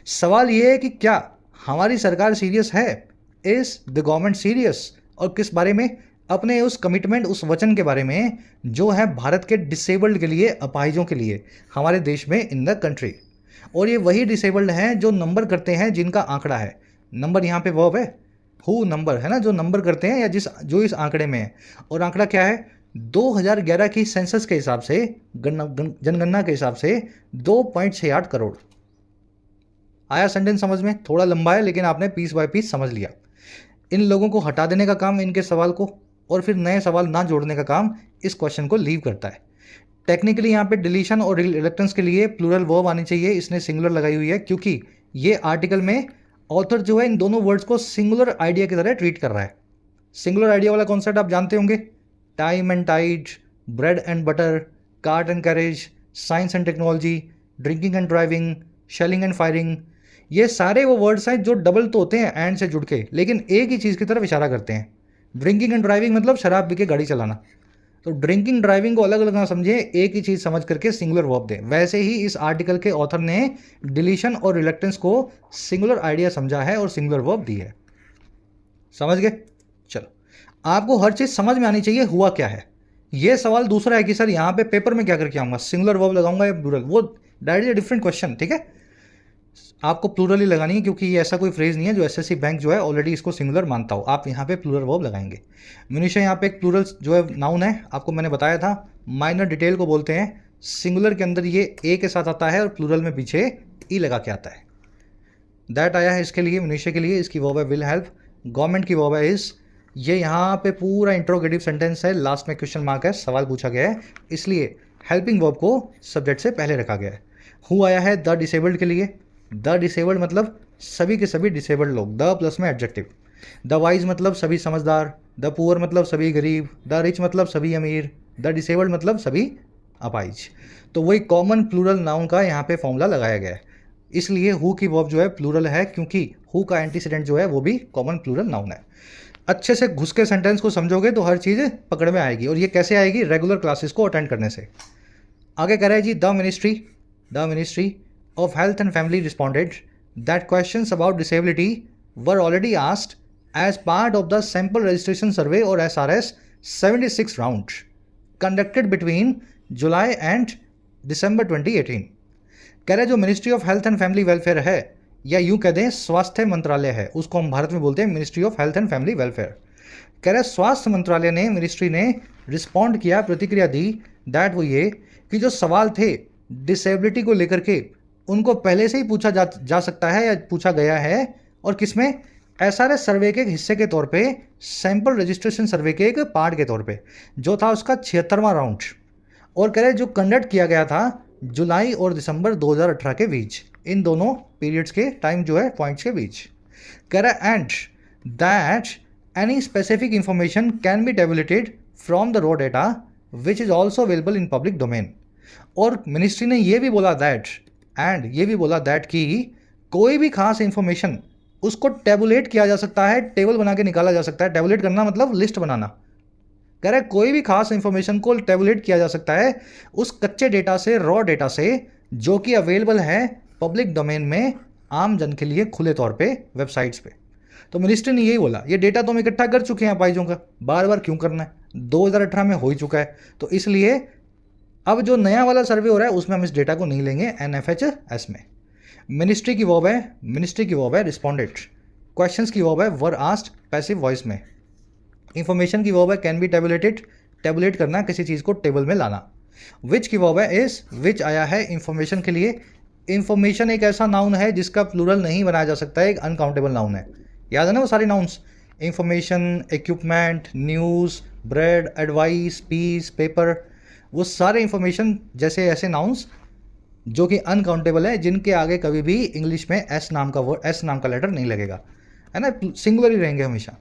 सवाल ये है कि क्या हमारी सरकार सीरियस है? Is the government serious? और किस बारे में? अपने उस कमिटमेंट, उस वचन के बारे में जो है भारत के डिसेबल्ड के लिए, अपाहिजों के लिए हमारे देश में, इन द कंट्री। और ये वही डिसेबल्ड हैं जो नंबर करते हैं, जिनका आंकड़ा है। नंबर यहाँ पे वर्ब है, हु नंबर है ना, जो नंबर करते हैं या जो इस आंकड़े में है। और आंकड़ा क्या है? 2011 की सेंसस के हिसाब से, जनगणना के हिसाब से 2.68 करोड़। आया सेंटेंस समझ में? थोड़ा लंबा है लेकिन आपने पीस बाय पीस समझ लिया। इन लोगों को हटा देने का काम, इनके सवाल को, और फिर नए सवाल ना जोड़ने का काम इस क्वेश्चन को लीव करता है। टेक्निकली यहाँ पे डिलीशन और रिलक्टेंस के लिए प्लूरल वर्ब आनी चाहिए, इसने सिंगुलर लगाई हुई है क्योंकि ये आर्टिकल में ऑथर जो है इन दोनों वर्ड्स को सिंगुलर आइडिया की तरह ट्रीट कर रहा है। सिंगुलर आइडिया वाला कॉन्सेप्ट आप जानते होंगे, time and tide, bread and butter, cart and carriage, science and technology, drinking and driving, shelling and firing. ये सारे वो वर्ड्स हैं जो डबल तो होते हैं एंड से जुड़ के, लेकिन एक ही चीज़ की तरफ इशारा करते हैं। ड्रिंकिंग एंड ड्राइविंग मतलब शराब पी के गाड़ी चलाना। तो ड्रिंकिंग ड्राइविंग को अलग अलग ना समझे, एक ही चीज़ समझ करके सिंगुलर वर्ब दें। वैसे ही इस आर्टिकल के ऑथर ने डिलीशन और रिलक्टेंस को सिंगुलर आइडिया समझा है और सिंगुलर वर्ब दी है। समझ गए? चलो, आपको हर चीज़ समझ में आनी चाहिए हुआ क्या है। ये सवाल दूसरा है कि सर यहाँ पे पेपर में क्या करके आऊँगा, सिंगुलर वर्ब लगाऊंगा या प्लूरल, वो डायरेक्टली डिफरेंट क्वेश्चन। ठीक है, आपको प्लूरल ही लगानी है क्योंकि ये ऐसा कोई फ्रेज नहीं है जो एसएससी बैंक जो है ऑलरेडी इसको सिंगुलर मानता हो। आप यहाँ पे प्लूरल वर्ब लगाएंगे। म्यूनिशा यहाँ पे एक प्लूरल जो है नाउन है, आपको मैंने बताया था। माइनर डिटेल को बोलते हैं, सिंगुलर के अंदर ये ए के साथ आता है और प्लूरल में पीछे ई लगा के आता है। दैट आया है इसके लिए, म्यूनिशा के लिए। इसकी वर्ब है विल हेल्प। गवर्नमेंट की वर्ब है इज। ये यहाँ पे पूरा इंट्रोगेटिव सेंटेंस है, लास्ट में क्वेश्चन मार्क है, सवाल पूछा गया है, इसलिए हेल्पिंग वर्ब को सब्जेक्ट से पहले रखा गया है। हु आया है द डिसेबल्ड के लिए। द डिसेबल्ड मतलब सभी के सभी डिसेबल्ड लोग, द प्लस में एडजेक्टिव। द वाइज मतलब सभी समझदार, द पुअर मतलब सभी गरीब, द रिच मतलब सभी अमीर, द डिसेबल्ड मतलब सभी अपाहिज। तो वही कॉमन प्लूरल नाउन का यहाँ पे फॉर्मूला लगाया गया है। इसलिए हु की वर्ब जो है प्लूरल है क्योंकि हु का एंटीसीडेंट जो है वो भी कॉमन प्लूरल नाउन है। अच्छे से घुस के सेंटेंस को समझोगे तो हर चीज़ पकड़ में आएगी। और ये कैसे आएगी? रेगुलर क्लासेस को अटेंड करने से। आगे कह रहा है जी, the ministry of Health and Family responded that questions about disability were already asked as part of the sample registration survey or SRS 76 round conducted between July and December 2018। कह रहे जो ministry of health and family welfare है, या यूं कह दें स्वास्थ्य मंत्रालय है, उसको हम भारत में बोलते हैं ministry of health and family welfare. कह रहे स्वास्थ्य मंत्रालय ने, मिनिस्ट्री ने रिस्पॉन्ड किया, प्रतिक्रिया दी, दैट वो ये कि जो सवाल थे डिसेबिलिटी को लेकर के उनको पहले से ही पूछा जा सकता है या पूछा गया है। और किसमें? एसआरएस सर्वे के एक हिस्से के तौर पे, सैंपल रजिस्ट्रेशन सर्वे के एक पार्ट के तौर पे, जो था उसका 76वां राउंड। और कह रहे जो कंडक्ट किया गया था जुलाई और दिसंबर 2018 के बीच, इन दोनों पीरियड्स के टाइम जो है पॉइंट्स के बीच। कह रहा and that any specific information can be tabulated from the raw data which is also available in public domain. और मिनिस्ट्री ने ये भी बोला दैट, एंड ये भी बोला दैट कि कोई भी खास इंफॉर्मेशन उसको टेबुलेट किया जा सकता है, टेबल बना के निकाला जा सकता है। टेबुलेट करना मतलब लिस्ट बनाना। कह रहा है कोई भी खास इंफॉर्मेशन को टेबुलेट किया जा सकता है उस कच्चे डेटा से, रॉ डेटा से, जो कि अवेलेबल है पब्लिक डोमेन में, आम जन के लिए खुले तौर पे वेबसाइट्स पे। तो मिनिस्ट्री ने यही बोला, ये डेटा तो हम इकट्ठा कर चुके हैं अपाहिजों का, बार बार क्यों करना है, 2018 में हो ही चुका है। तो इसलिए अब जो नया वाला सर्वे हो रहा है उसमें हम इस डेटा को नहीं लेंगे एनएफएचएस में। मिनिस्ट्री की वर्ब है रिस्पॉन्डेड। क्वेश्चंस की वर्ब है वर आस्क्ड पैसिव वॉइस में। इंफॉर्मेशन की वर्ब है कैन बी टेबुलेटेड, टेबुलेट करना, किसी चीज़ को टेबल में लाना। विच की वर्ब है इज, विच आया है इंफॉर्मेशन के लिए। इंफॉर्मेशन एक ऐसा नाउन है जिसका प्लूरल नहीं बनाया जा सकता है, एक अनकाउंटेबल नाउन है। याद है ना वो सारे nouns, information, equipment, news, bread, advice, piece, paper, वो सारे इंफॉर्मेशन जैसे ऐसे नाउन्स जो कि अनकाउंटेबल है, जिनके आगे कभी भी इंग्लिश में एस नाम का लेटर नहीं लगेगा, है ना, सिंगुलर ही रहेंगे हमेशा।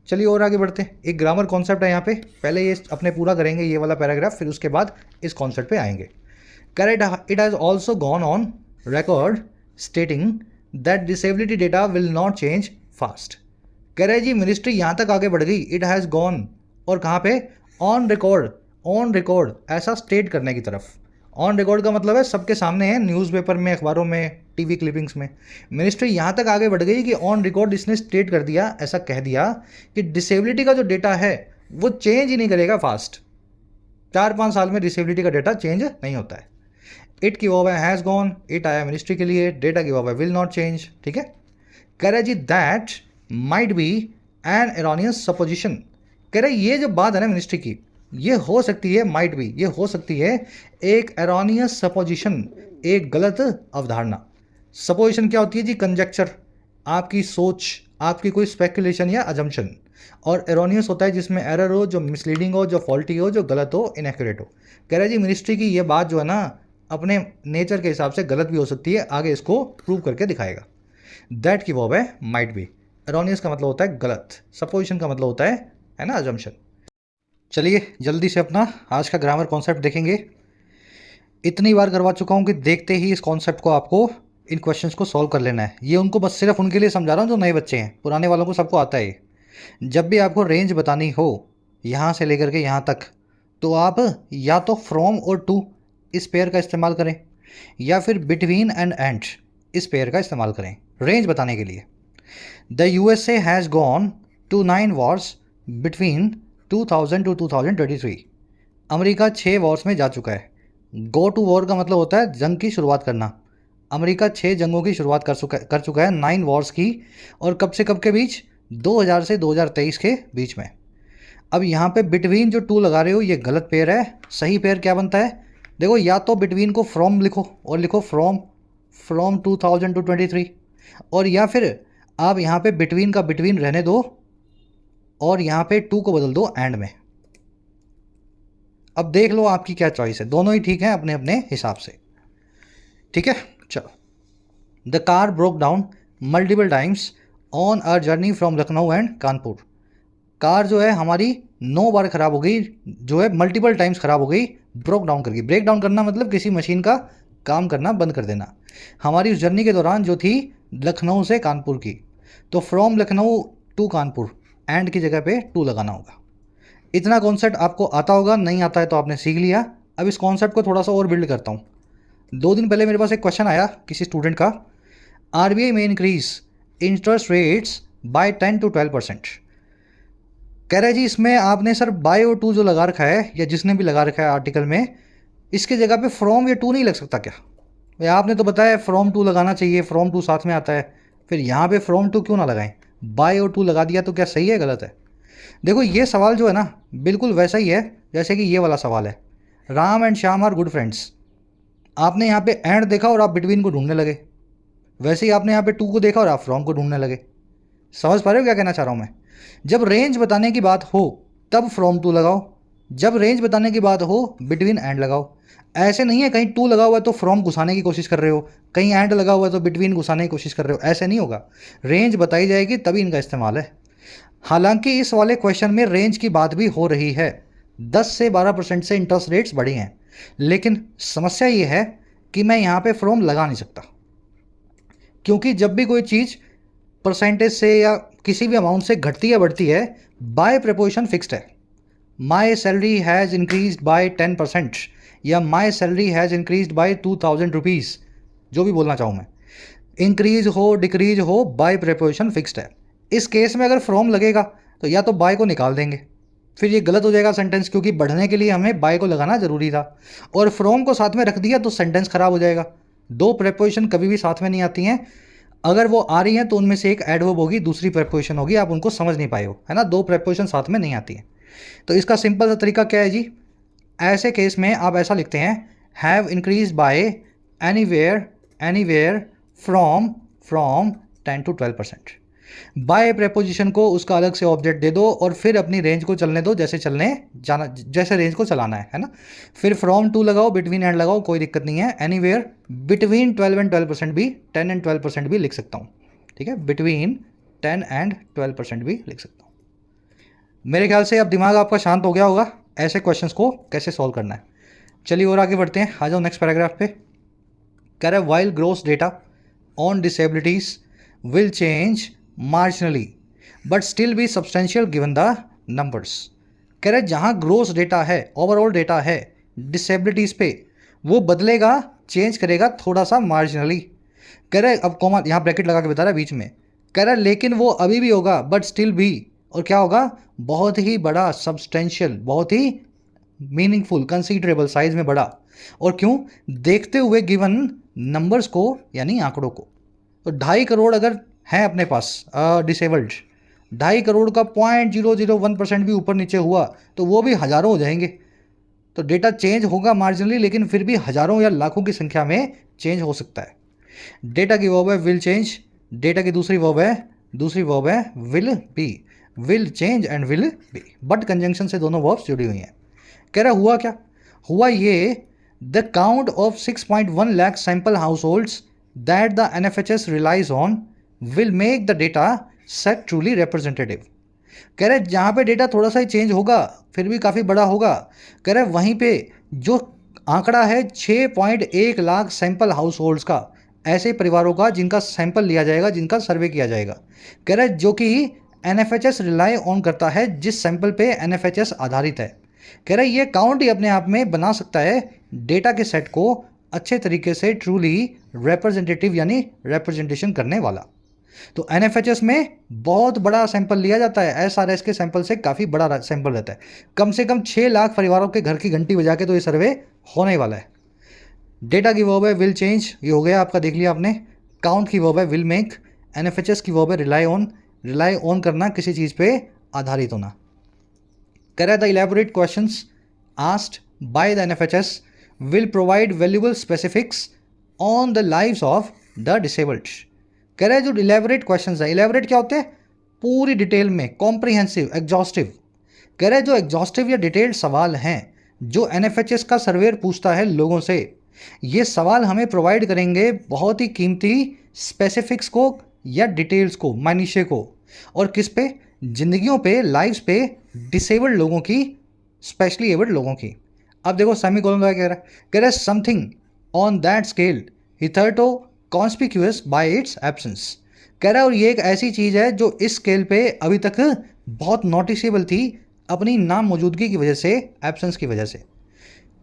चलिए और आगे बढ़ते हैं। एक ग्रामर कॉन्सेप्ट है यहाँ पे, पहले ये अपने पूरा करेंगे ये वाला पैराग्राफ, फिर उसके बाद इस कॉन्सेप्ट पे आएंगे। Correct, it has also gone on record stating that disability data will not change fast. कह रहे जी मिनिस्ट्री यहाँ तक आगे बढ़ गई, इट हैज़ गॉन, और कहाँ पे? ऑन रिकॉर्ड, ऐसा स्टेट करने की तरफ। ऑन रिकॉर्ड का मतलब है सबके सामने है, न्यूज़पेपर में, अखबारों में, टीवी क्लिपिंग्स में। मिनिस्ट्री यहाँ तक आगे बढ़ गई कि ऑन रिकॉर्ड इसने स्टेट कर दिया, ऐसा कह दिया कि डिसेबिलिटी का जो डेटा है वो चेंज ही नहीं करेगा फास्ट। 4-5 साल में डिसेबिलिटी का डेटा चेंज नहीं होता है। इट की हुआ है हैज़ गॉन, इट आया मिनिस्ट्री के लिए, डेटा की हुआ है विल नॉट चेंज। ठीक है, कह रहे जी that might be an erroneous supposition. कह रहे ये जो बात है ना मिनिस्ट्री की, ये हो सकती है, माइट बी, ये हो सकती है एक एरोनियस सपोजिशन, एक गलत अवधारणा। सपोजिशन क्या होती है जी? कंजेक्चर, आपकी सोच, आपकी कोई स्पेकुलेशन या अजम्पशन। और एरोनियस होता है जिसमें एरर हो, जो मिसलीडिंग हो, जो फॉल्टी हो, जो गलत हो, इनएक्यूरेट हो। कह रहे जी मिनिस्ट्री की ये बात जो है ना अपने नेचर के हिसाब से गलत भी हो सकती है, आगे इसको प्रूव करके दिखाएगा। दैट की वर्ब है माइट बी। एरोनियस का मतलब होता है गलत, सपोजिशन का मतलब होता है ना अजम्पशन। चलिए जल्दी से अपना आज का ग्रामर कॉन्सेप्ट देखेंगे। इतनी बार करवा चुका हूँ कि देखते ही इस कॉन्सेप्ट को आपको, इन क्वेश्चंस को सॉल्व कर लेना है। ये उनको बस सिर्फ उनके लिए समझा रहा हूँ जो नए बच्चे हैं, पुराने वालों को सबको आता है। जब भी आपको रेंज बतानी हो यहाँ से लेकर के यहाँ तक, तो आप या तो फ्रॉम और टू इस पेयर का इस्तेमाल करें, या फिर बिटवीन एंड इस पेयर का इस्तेमाल करें रेंज बताने के लिए। The USA has gone to 9 wars between 2000 to 2023। America 6 wars में जा चुका है। गो टू वॉर का मतलब होता है जंग की शुरुआत करना। अमेरिका 6 जंगों की शुरुआत कर चुका है, 9 वॉर्स की। और कब से कब के बीच? 2000 से 2023 के बीच में। अब यहाँ पे बिटवीन जो टू लगा रहे हो ये गलत पेयर है। सही पेयर क्या बनता है? देखो, या तो बिटवीन को फ्रॉम लिखो और लिखो फ्रॉम 2000 टू 23, और या फिर आप यहाँ पे बिटवीन का बिटवीन रहने दो और यहाँ पे टू को बदल दो एंड में। अब देख लो आपकी क्या चॉइस है, दोनों ही ठीक है अपने अपने हिसाब से। ठीक है, चलो। The car broke down multiple times on our journey from Lucknow and Kanpur. Car जो है हमारी 9 बार ख़राब हो गई, जो है मल्टीपल टाइम्स ख़राब हो गई, ब्रोक डाउन कर गई। ब्रेक डाउन करना मतलब किसी मशीन का काम करना बंद कर देना। हमारी उस जर्नी के दौरान जो थी लखनऊ से कानपुर की, तो from Lucknow to Kanpur, and की जगह पे टू लगाना होगा। इतना कॉन्सेप्ट आपको आता होगा, नहीं आता है तो आपने सीख लिया। अब इस कॉन्सेप्ट को थोड़ा सा और बिल्ड करता हूँ। 2 दिन पहले मेरे पास एक क्वेश्चन आया किसी स्टूडेंट का, आरबीआई में increase interest rates bye 10 to 12%। कह रहे जी इसमें आपने सर बाय और टू जो लगा रखा है, या जिसने भी लगा रखा है आर्टिकल में, इसके जगह पे फ्रॉम या टू नहीं लग सकता क्या? भाई आपने तो बताया फ्रॉम टू लगाना चाहिए, फ्रॉम टू साथ में आता है, फिर यहाँ पे फ्रॉम टू क्यों ना लगाएं? बाय और टू लगा दिया तो क्या सही है गलत है? देखो ये सवाल जो है ना बिल्कुल वैसा ही है जैसे कि ये वाला सवाल है, Ram and Shyam are good friends. आपने यहाँ पे एंड देखा और आप बिटवीन को ढूंढने लगे, वैसे ही आपने यहाँ पे टू को देखा और आप फ्रॉम को ढूंढने लगे। समझ पा रहे हो क्या कहना चाह रहा हूँ मैं? जब रेंज बताने की बात हो तब फ्रॉम टू लगाओ, जब रेंज बताने की बात हो बिटवीन एंड लगाओ। ऐसे नहीं है कहीं टू लगा हुआ है तो फ्रॉम घुसाने की कोशिश कर रहे हो, कहीं एंड लगा हुआ है तो बिटवीन घुसाने की कोशिश कर रहे हो, ऐसे नहीं होगा। रेंज बताई जाएगी तभी इनका इस्तेमाल है। हालांकि इस वाले क्वेश्चन में रेंज की बात भी हो रही है, 10 से 12% से इंटरेस्ट रेट्स बढ़ी हैं, लेकिन समस्या ये है कि मैं यहाँ पे फ्रॉम लगा नहीं सकता, क्योंकि जब भी कोई चीज़ परसेंटेज से या किसी भी अमाउंट से घटती या बढ़ती है, बाय प्रपोजिशन फिक्स्ड है। My salary has increase by 10%, या my salary has increase by 2000 rupees, जो भी बोलना चाहूँ मैं, इंक्रीज हो डिक्रीज हो बाय प्रपोजिशन फिक्स्ड है। इस केस में अगर फ्रॉम लगेगा तो या तो बाय को निकाल देंगे, फिर ये गलत हो जाएगा सेंटेंस, क्योंकि बढ़ने के लिए हमें बाय को लगाना जरूरी था, और फ्रॉम को साथ में रख दिया तो सेंटेंस खराब हो जाएगा। दो प्रेपोजिशन कभी भी साथ में नहीं आती हैं, अगर वो आ रही हैं तो उनमें से एक एडवर्ब होगी, दूसरी प्रेपोजिशन होगी, आप उनको समझ नहीं पाए हो, है ना? दो प्रेपोजिशन साथ में नहीं आती हैं। तो इसका सिंपल सा तरीका क्या है जी? ऐसे केस में आप ऐसा लिखते हैं, have increase by anywhere from 10 to 12%। By preposition को उसका अलग से ऑब्जेक्ट दे दो और फिर अपनी रेंज को चलने दो जैसे जैसे रेंज को चलाना है ना? फिर फ्रॉम टू लगाओ, बिटवीन एंड लगाओ, कोई दिक्कत नहीं है। एनीवेयर बिटवीन 12 and 12% भी, 10 and 12% भी लिख सकता हूँ, ठीक है? बिटवीन 10 and 12% भी लिख सकता हूँ। मेरे ख्याल से अब दिमाग आपका शांत हो गया होगा ऐसे क्वेश्चंस को कैसे सॉल्व करना है। चलिए और आगे बढ़ते हैं, आ जाओ नेक्स्ट पैराग्राफ पे। कह रहा है while gross data on disabilities will change marginally but still be substantial given the numbers। कह रहे जहाँ ग्रोस डेटा है, ओवरऑल डेटा है डिसेबिलिटीज़ पे, वो बदलेगा, चेंज करेगा थोड़ा सा मार्जिनली। कह रहे अब कॉमा यहाँ ब्रैकेट लगा के बता रहा है बीच में, कह रहा लेकिन वो अभी भी होगा बट स्टिल भी, और क्या होगा, बहुत ही बड़ा, सब्सटेंशियल, बहुत ही मीनिंगफुल, कंसीडरेबल साइज में बड़ा। और क्यों, देखते हुए गिवन नंबर्स को यानी आंकड़ों को। तो 2.5 करोड़ अगर है अपने पास डिसेबल्ड, 2.5 करोड़ का 0.001% भी ऊपर नीचे हुआ तो वो भी हज़ारों हो जाएंगे। तो डेटा चेंज होगा मार्जिनली, लेकिन फिर भी हज़ारों या लाखों की संख्या में चेंज हो सकता है। डेटा की वर्ब है विल चेंज, डेटा की दूसरी वर्ब है will be. Will change and will be, but conjunction से दोनों वर्ब्स जुड़ी हुई हैं। कह रहा हुआ क्या, हुआ ये, the count of 6.1 lakh sample households that the NFHS relies on will make the data set truly representative. कह रहे जहाँ पे डेटा थोड़ा सा ही चेंज होगा फिर भी काफ़ी बड़ा होगा, कह रहे वहीं पे जो आंकड़ा है 6.1 लाख सैंपल हाउस होल्ड्स का, ऐसे परिवारों का जिनका सैंपल लिया जाएगा, जिनका सर्वे किया जाएगा, कह रहे जो कि NFHS रिलाई ऑन करता है, जिस सैंपल पे NFHS आधारित है। कह रहे ये काउंट ही अपने आप में बना सकता है डेटा के सेट को अच्छे तरीके से ट्रूली रिप्रेजेंटेटिव यानी रिप्रेजेंटेशन करने वाला। तो NFHS में बहुत बड़ा सैंपल लिया जाता है, SRS के सैंपल से काफ़ी बड़ा सैंपल रहता है। कम से कम 6 लाख परिवारों के घर की घंटी बजा के तो ये सर्वे होने वाला है। डेटा की वर्ब है विल चेंज, ये हो गया आपका, देख लिया आपने। काउंट की वर्ब है विल मेक, NFHS की वर्ब है रिलाई ऑन करना, किसी चीज़ पे आधारित होना। कह रहा है the elaborate questions asked by the NFHS will provide valuable specifics on the lives of the disabled. कह रहा है जो इलेबोरेट क्वेश्चंस है, इलेबोरेट क्या होते हैं, पूरी डिटेल में, कॉम्प्रिहेंसिव, एग्जॉस्टिव। कह रहे जो एग्जॉस्टिव या डिटेल्ड सवाल हैं जो NFHS का सर्वेयर पूछता है लोगों से, ये सवाल हमें प्रोवाइड करेंगे बहुत ही कीमती स्पेसिफिक्स को या डिटेल्स को, माइन्यूशिया को। और किस पे, जिंदगियों पे, लाइफ्स पे, डिसेबल्ड लोगों की, स्पेशली एबल्ड लोगों की। अब देखो सेमीकोलन क्या कह रहा है, कह रहा है something on that scale hitherto conspicuous by its absence. कह रहा है और ये एक ऐसी चीज़ है जो इस स्केल पे अभी तक बहुत नोटिसेबल थी अपनी नाम मौजूदगी की वजह से, एब्सेंस की वजह से।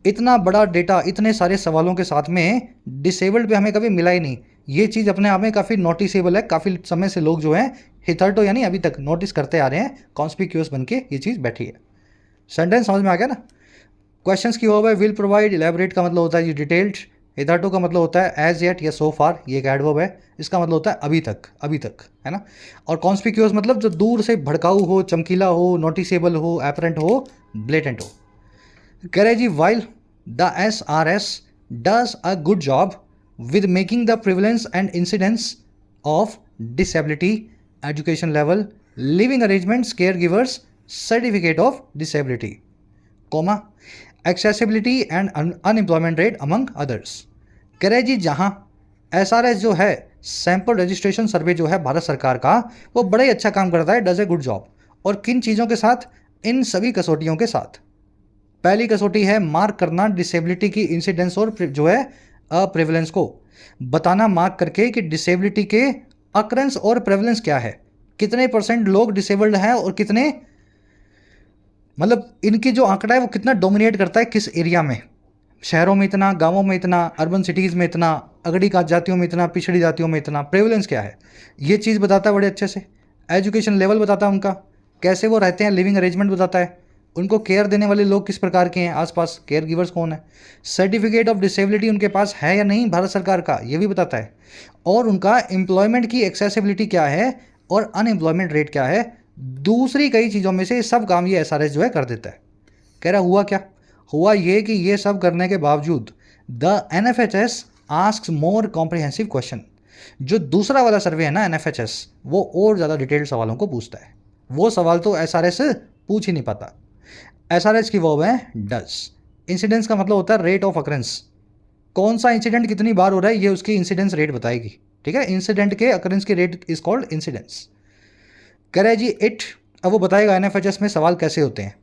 इतना बड़ा डेटा इतने सारे सवालों के साथ में डिसेबल्ड पे हमें कभी मिला ही नहीं। ये चीज़ अपने आप में काफ़ी नोटिसेबल है, काफ़ी समय से लोग जो हैं हिथर्टो यानी अभी तक नोटिस करते आ रहे हैं, कॉन्स्पिक्यूअस बन के ये चीज़ बैठी है। सेंटेंस समझ में आ गया ना। क्वेश्चंस की वर्ब है विल प्रोवाइड, इलेबोरेट का मतलब होता है ये डिटेल्ड, हिथर्टो का मतलब होता है एज येट या सो फार, ये एक एडवर्ब है, इसका मतलब होता है अभी तक, है ना। और कॉन्स्पिक्यूअस मतलब जो दूर से भड़काऊ हो, चमकीला हो, नोटिसेबल हो, एपरेंट हो, ब्लेटेंट हो। कह रहे जी while the SRS does a good job with making the prevalence and incidence of disability, education level, living arrangements, caregivers, certificate of disability, comma, accessibility and unemployment rate among others. कह रहे जी जहाँ SRS जो है, sample registration सर्वे जो है भारत सरकार का, वो बड़ा ही अच्छा काम करता है, डज ए गुड जॉब। और किन चीज़ों के साथ, इन सभी कसौटियों के साथ। पहली कसौटी है मार्क करना डिसेबिलिटी की इंसिडेंस और जो है प्रेवलेंस को बताना, मार्क करके कि डिसेबिलिटी के अकरेंस और प्रेवलेंस क्या है, कितने % लोग डिसेबल्ड हैं और कितने, मतलब इनकी जो आंकड़ा है वो कितना डोमिनेट करता है किस एरिया में, शहरों में इतना, गांवों में इतना, अर्बन सिटीज़ में इतना, अगड़ी जातियों में इतना, पिछड़ी जातियों में इतना, प्रेवलेंस क्या है, ये चीज़ बताता है बड़े अच्छे से। एजुकेशन लेवल बताता है उनका, कैसे वो रहते हैं, लिविंग अरेंजमेंट बताता है, उनको केयर देने वाले लोग किस प्रकार के हैं, आसपास केयर गिवर्स कौन है, सर्टिफिकेट ऑफ डिसेबिलिटी उनके पास है या नहीं भारत सरकार का, ये भी बताता है, और उनका एम्प्लॉयमेंट की एक्सेसिबिलिटी क्या है और अनएम्प्लॉयमेंट रेट क्या है, दूसरी कई चीज़ों में से सब काम ये SRS जो है कर देता है। कह रहा हुआ क्या, हुआ ये कि ये सब करने के बावजूद the NFHS asks more comprehensive question. जो दूसरा वाला सर्वे है ना NFHS, वो और ज़्यादा डिटेल्ड सवालों को पूछता है, वो सवाल तो SRS पूछ ही नहीं पाता। SRS की वर्ब है डज। इंसिडेंस का मतलब होता है रेट ऑफ अकरेंस, कौन सा इंसिडेंट कितनी बार हो रहा है ये उसकी इंसिडेंस रेट बताएगी, ठीक है। इंसिडेंट के अकरेंस की रेट इज कॉल्ड इंसिडेंस। कह रहा है जी इट, अब वो बताएगा NFHS में सवाल कैसे होते हैं।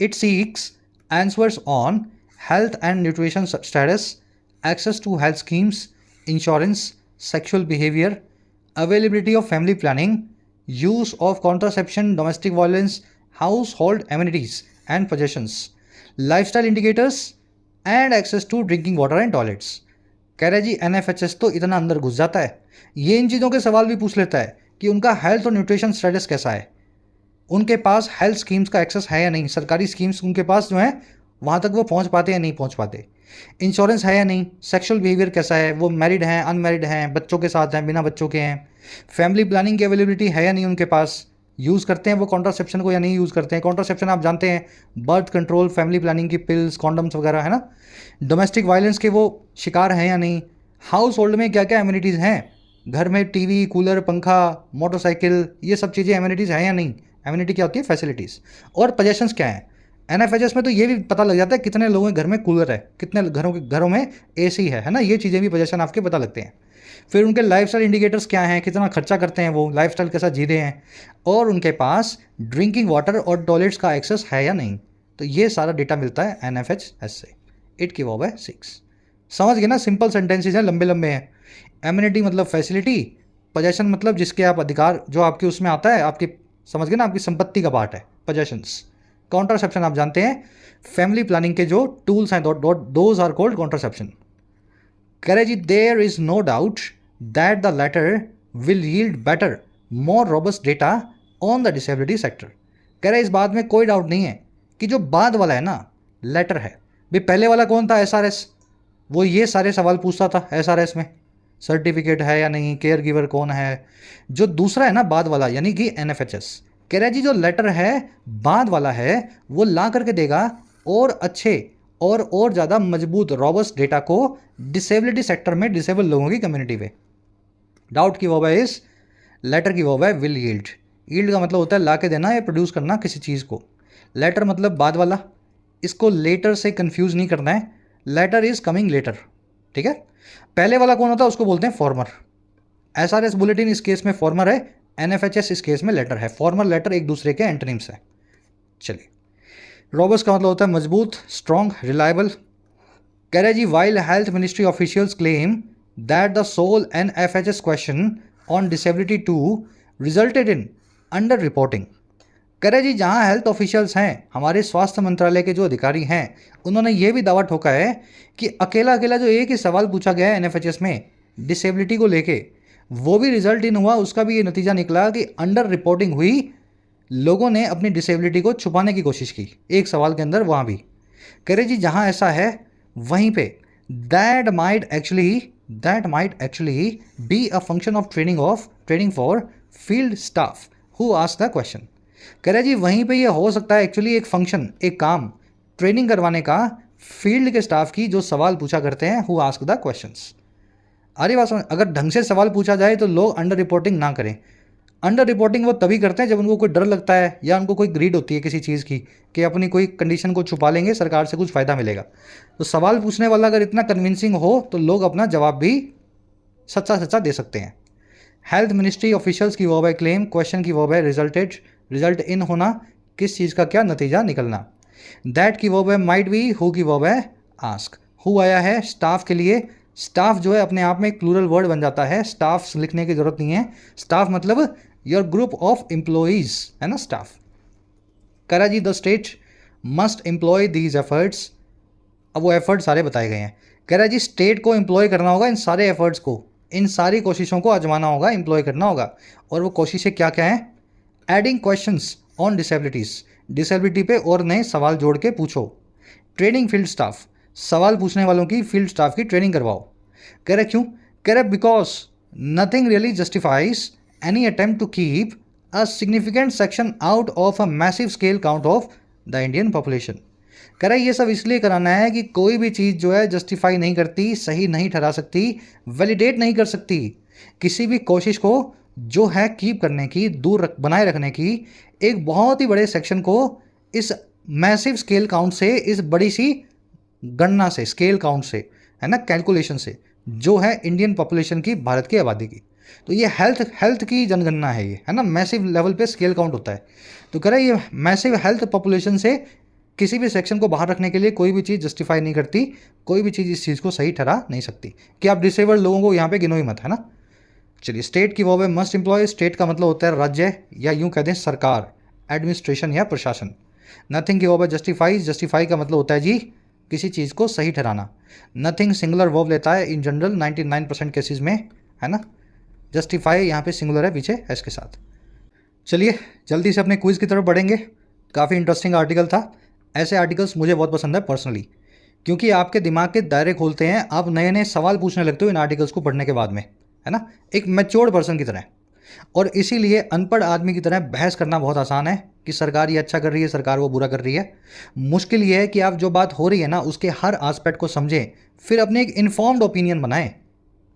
It seeks answers on health and nutrition status, access to health schemes, insurance, sexual behaviour, availability of family planning, use of contraception, domestic violence, household amenities and possessions, lifestyle indicators and access to drinking water and toilets। कह रहे जी NFHS तो इतना अंदर घुस जाता है, ये इन चीज़ों के सवाल भी पूछ लेता है कि उनका हेल्थ और न्यूट्रिशन स्टेटस कैसा है, उनके पास हेल्थ स्कीम्स का एक्सेस है या नहीं, सरकारी स्कीम्स उनके पास जो है वहाँ तक वो पहुँच पाते या नहीं पहुँच पाते, इंश्योरेंस है या नहीं, सेक्सुअल बिहेवियर कैसा है, वो मैरिड हैं अनमैरिड हैं, बच्चों के साथ हैं बिना बच्चों के हैं, फैमिली प्लानिंग की अवेलेबिलिटी है या नहीं उनके पास, यूज़ करते हैं वो कॉन्ट्रासेप्शन को या नहीं यूज़ करते हैं। कॉन्ट्रासेप्शन आप जानते हैं, बर्थ कंट्रोल, फैमिली प्लानिंग की पिल्स, कॉन्डम्स वगैरह, है ना। डोमेस्टिक वायलेंस के वो शिकार हैं या नहीं, हाउस होल्ड में क्या क्या एम्यूनिटीज़ हैं, घर में टीवी, कूलर, पंखा, मोटरसाइकिल, ये सब चीज़ें एम्यूनिटीज़ हैं या नहीं। एम्यूनिटी क्या होती है, फैसिलिटीज़। और पजेशंस क्या है, एनएफएचएस में तो ये भी पता लग जाता है कितने लोगों के घर में कूलर है, कितने घरों में एसी है ना, ये चीज़ें भी पजेशन आपके पता लगते हैं। फिर उनके लाइफस्टाइल इंडिकेटर्स क्या हैं, कितना खर्चा करते हैं वो, लाइफस्टाइल कैसा जी रहे हैं, और उनके पास ड्रिंकिंग वाटर और टॉयलेट्स का एक्सेस है या नहीं। तो ये सारा डेटा मिलता है एनएफएचएस से। इट की वर्ब है 6। समझ गए ना, सिंपल सेंटेंसेज हैं, लंबे लंबे हैं। एम्यूनिटी मतलब फैसिलिटी, पजेशन मतलब जिसके आप अधिकार, जो आपके उसमें आता है, आपकी समझ गए ना, आपकी संपत्ति का पार्ट है पजेशंस। कॉन्ट्रासेप्शन आप जानते हैं, फैमिली प्लानिंग के जो टूल्स हैं, दोज आर कॉल्ड कॉन्ट्रासेप्शन। कह रहे जी there is no doubt that the latter will yield better more robust data on the disability sector. कह रहे इस बात में कोई डाउट नहीं है कि जो बाद वाला है ना, लेटर है भाई, पहले वाला कौन था, एसआरएस, वो ये सारे सवाल पूछता था एसआरएस में, सर्टिफिकेट है या नहीं, केयर गिवर कौन है। जो दूसरा है ना बाद वाला, यानी कि एनएफएचएस, कह रहा है जी जो लेटर है बाद वाला है वो ला करके देगा और अच्छे और ज़्यादा मजबूत रॉबस्ट डेटा को डिसेबिलिटी सेक्टर में, डिसेबल लोगों की कम्युनिटी पे। डाउट की वर्ब है इस, लेटर की वर्ब है विल यील्ड। यील्ड का मतलब होता है ला के देना या प्रोड्यूस करना किसी चीज़ को। लेटर मतलब बाद वाला, इसको लेटर से कंफ्यूज नहीं करना है, लेटर इज कमिंग लेटर, ठीक है। पहले वाला कौन होता है, उसको बोलते हैं फॉर्मर। एसआरएस बुलेटिन इस केस में फॉर्मर है, एनएफएचएस इस केस में लेटर है। फॉर्मर लेटर एक दूसरे के एंटोनिम्स है। चलिए, रॉबस्ट का मतलब होता है मजबूत, स्ट्रॉन्ग, रिलायबल। कह रहे जी while health ministry officials claim that the sole NFHS question on disability 2 resulted in underreporting. कह रहे जी जहाँ हेल्थ ऑफिशियल्स हैं, हमारे स्वास्थ्य मंत्रालय के जो अधिकारी हैं, उन्होंने ये भी दावा ठोका है कि अकेला जो एक ही सवाल पूछा गया है एनएफएचएस में डिसेबिलिटी को लेके, वो भी रिजल्ट इन हुआ, उसका भी ये नतीजा निकला कि अंडर रिपोर्टिंग हुई, लोगों ने अपनी डिसेबिलिटी को छुपाने की कोशिश की एक सवाल के अंदर, वहाँ भी। कह रहे जी जहाँ ऐसा है वहीं पे that might actually be a function of training for field staff who ask the question. कह रहे जी वहीं पे ये हो सकता है एक्चुअली एक फंक्शन, एक काम ट्रेनिंग करवाने का फील्ड के स्टाफ की, जो सवाल पूछा करते हैं, हु आस्क द क्वेश्चंस। अरे बात समझ, अगर ढंग से सवाल पूछा जाए तो लोग अंडर रिपोर्टिंग ना करें। अंडर रिपोर्टिंग वो तभी करते हैं जब उनको कोई डर लगता है या उनको कोई ग्रीड होती है किसी चीज़ की कि अपनी कोई कंडीशन को छुपा लेंगे, सरकार से कुछ फ़ायदा मिलेगा। तो सवाल पूछने वाला अगर इतना कन्विंसिंग हो तो लोग अपना जवाब भी सच्चा दे सकते हैं। हेल्थ मिनिस्ट्री ऑफिशियल्स की वर्ब है क्लेम, क्वेश्चन की वर्ब है रिजल्टेड, रिजल्ट इन होना, किस चीज़ का क्या नतीजा निकलना। दैट की वर्ब है माइट बी, हु की वर्ब है आस्क। हु आया है स्टाफ के लिए, स्टाफ जो है अपने आप में एक प्लूरल वर्ड बन जाता है, स्टाफ लिखने की जरूरत नहीं है। स्टाफ मतलब योर ग्रुप ऑफ एम्प्लॉइज, है ना स्टाफ। करा जी the state must employ these efforts. अब वो एफर्ट्स सारे बताए गए हैं। कह रहा है जी स्टेट को एम्प्लॉय करना होगा इन सारे एफर्ट्स को, इन सारी कोशिशों को आजमाना होगा, एम्प्लॉय करना होगा। और वो कोशिशें क्या क्या हैं, adding questions on disabilities, disability पे और नए सवाल जोड़ के पूछो। ट्रेनिंग फील्ड स्टाफ, सवाल पूछने वालों की फील्ड स्टाफ की ट्रेनिंग करवाओ। कह रहे क्यों, कह रहे because nothing really justifies any attempt to keep a significant section out of a massive scale count of the Indian population. कह रहा है ये सब इसलिए कराना है कि कोई भी चीज़ जो है जस्टिफाई नहीं करती, सही नहीं ठहरा सकती, वैलिडेट नहीं कर सकती किसी भी कोशिश को जो है कीप करने की, बनाए रखने की, एक बहुत ही बड़े सेक्शन को इस मैसिव स्केल काउंट से, इस बड़ी सी गणना से, स्केल काउंट से, है ना, कैलकुलेशन से, जो है इंडियन पॉपुलेशन की, भारत की आबादी की। तो ये हेल्थ की जनगणना है, ये है ना, मैसिव लेवल पे स्केल काउंट होता है। तो कह रहा है ये मैसिव हेल्थ पॉपुलेशन से किसी भी सेक्शन को बाहर रखने के लिए कोई भी चीज़ जस्टिफाई नहीं करती, कोई भी चीज़ इस चीज़ को सही ठहरा नहीं सकती कि आप डिसेबल्ड लोगों को यहाँ पे गिनो ही मत, है ना। चलिए, स्टेट की वर्ब है मस्ट एम्प्लॉय। स्टेट का मतलब होता है राज्य या यूँ कह दें सरकार, एडमिनिस्ट्रेशन या प्रशासन। नथिंग की वर्ब है जस्टिफाई। जस्टिफाई का मतलब होता है जी किसी चीज़ को सही ठहराना। नथिंग सिंगुलर वर्ब लेता है इन जनरल 99% केसेस में, है ना। जस्टिफाई यहाँ पे सिंगुलर है पीछे एस के साथ। चलिए जल्दी से अपने क्विज़ की तरफ बढ़ेंगे। काफ़ी इंटरेस्टिंग आर्टिकल था। ऐसे आर्टिकल्स मुझे बहुत पसंद है पर्सनली, क्योंकि आपके दिमाग के दायरे खोलते हैं। आप नए नए सवाल पूछने लगते हो इन आर्टिकल्स को पढ़ने के बाद में, है ना, एक मैच्योर्ड पर्सन की तरह। और इसीलिए अनपढ़ आदमी की तरह बहस करना बहुत आसान है कि सरकार ये अच्छा कर रही है, सरकार वो बुरा कर रही है। मुश्किल ये है कि आप जो बात हो रही है ना उसके हर आस्पेक्ट को समझें, फिर अपने एक इन्फॉर्म्ड ओपिनियन बनाएं।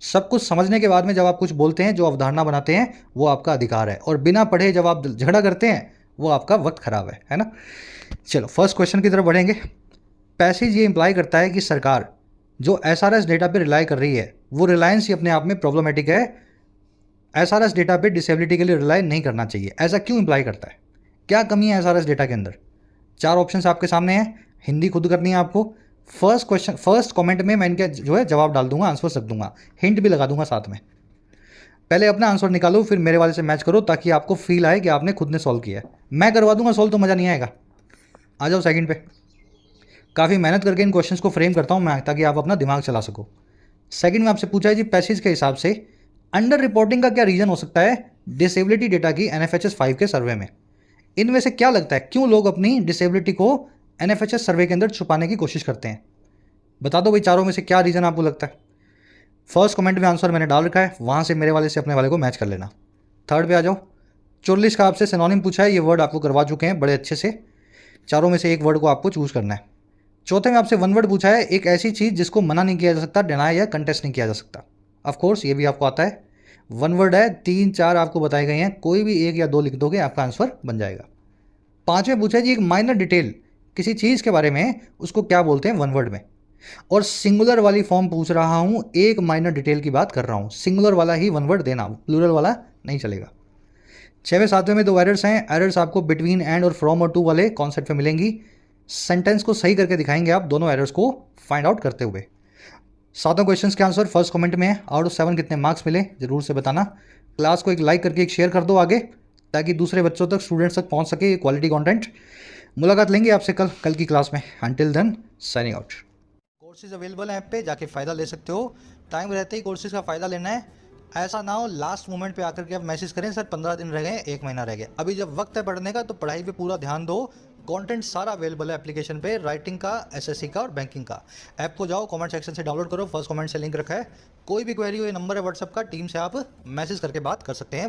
सब कुछ समझने के बाद में जब आप कुछ बोलते हैं, जो अवधारणा बनाते हैं, वो आपका अधिकार है। और बिना पढ़े जब आप झगड़ा करते हैं, वो आपका वक्त खराब है ना। चलो फर्स्ट क्वेश्चन की तरफ बढ़ेंगे। पैसेज ये इंप्लाई करता है कि सरकार जो एसआरएस डेटा पे रिलाई कर रही है, वो रिलायंस ही अपने आप में प्रॉब्लमेटिक है। एसआरएस डेटा पे डिसेबिलिटी के लिए रिलाई नहीं करना चाहिए। ऐसा क्यों इंप्लाई करता है? क्या कमी है एसआरएस डेटा के अंदर? 4 ऑप्शंस आपके सामने हैं, हिंदी खुद करनी है आपको। फर्स्ट कमेंट में मैं इनके जो है जवाब डाल दूंगा, आंसर रख दूंगा, हिंट भी लगा दूंगा साथ में। पहले अपना आंसर निकालो, फिर मेरे वाले से मैच करो, ताकि आपको फील आए कि आपने खुद ने सॉल्व किया है। मैं करवा दूंगा सॉल्व तो मज़ा नहीं आएगा। आ जाओ सेकंड पे। काफ़ी मेहनत करके इन क्वेश्चंस को फ्रेम करता हूँ मैं, ताकि आप अपना दिमाग चला सको। सेकंड में आपसे पूछा है जी, पैसेज के हिसाब से अंडर रिपोर्टिंग का क्या रीज़न हो सकता है डिसेबिलिटी डेटा की NFHS 5 के सर्वे में? इनमें से क्या लगता है क्यों लोग अपनी डिसेबिलिटी को NFHS सर्वे के अंदर छुपाने की कोशिश करते हैं? बता दो भाई, चारों में से क्या रीज़न आपको लगता है? फर्स्ट कमेंट में आंसर मैंने डाल रखा है, वहाँ से मेरे वाले से अपने वाले को मैच कर लेना। थर्ड पे आ जाओ। 44 का आपसे सिनोनिम पूछा है, ये वर्ड आपको करवा चुके हैं बड़े अच्छे से। चारों में से एक वर्ड को आपको चूज करना है। चौथे में आपसे वन वर्ड पूछा है, एक ऐसी चीज़ जिसको मना नहीं किया जा सकता, डिनाई या कंटेस्ट नहीं किया जा सकता। ऑफ कोर्स ये भी आपको आता है। वन वर्ड है, 3-4 आपको बताए गए हैं, कोई भी 1 या 2 लिख दोगे आपका आंसर बन जाएगा। पाँचवें पूछा है जी, एक माइनर डिटेल किसी चीज़ के बारे में, उसको क्या बोलते हैं वन वर्ड में? और सिंगुलर वाली फॉर्म पूछ रहा हूँ, एक माइनर डिटेल की बात कर रहा हूँ, सिंगुलर वाला ही वन वर्ड देना, प्लूरल वाला नहीं चलेगा। 6वें 7वें में 2 एरर्स हैं। एरर्स आपको बिटवीन, एंड और फ्रॉम और टू वाले कॉन्सेप्ट में मिलेंगी। सेंटेंस को सही करके दिखाएंगे आप दोनों एरर्स को फाइंड आउट करते हुए। 7 क्वेश्चन के आंसर फर्स्ट कमेंट में है। आउट ऑफ 7 कितने मार्क्स मिले जरूर से बताना। क्लास को एक लाइक करके एक शेयर कर दो आगे, ताकि दूसरे बच्चों तक, स्टूडेंट्स तक पहुंच सके क्वालिटी कंटेंट। मुलाकात लेंगे आपसे कल की क्लास में। Until then signing out. Courses available हैं ऐप पे, जाके फ़ायदा ले सकते हो। टाइम रहते ही कोर्सेज का फ़ायदा लेना है। ऐसा ना हो लास्ट मोमेंट पे आकर के आप मैसेज करें, सर 15 दिन रह गए, 1 महीना रह गया। अभी जब वक्त है पढ़ने का तो पढ़ाई पे पूरा ध्यान दो। कंटेंट सारा अवेलेबल है एप्लीकेशन पे, राइटिंग का, SSC का और बैंकिंग का। ऐप को जाओ, कमेंट सेक्शन से डाउनलोड करो, फर्स्ट कमेंट से लिंक रखा है। कोई भी क्वेरी हो, ये नंबर है व्हाट्सएप का, टीम से आप मैसेज करके बात कर सकते हैं।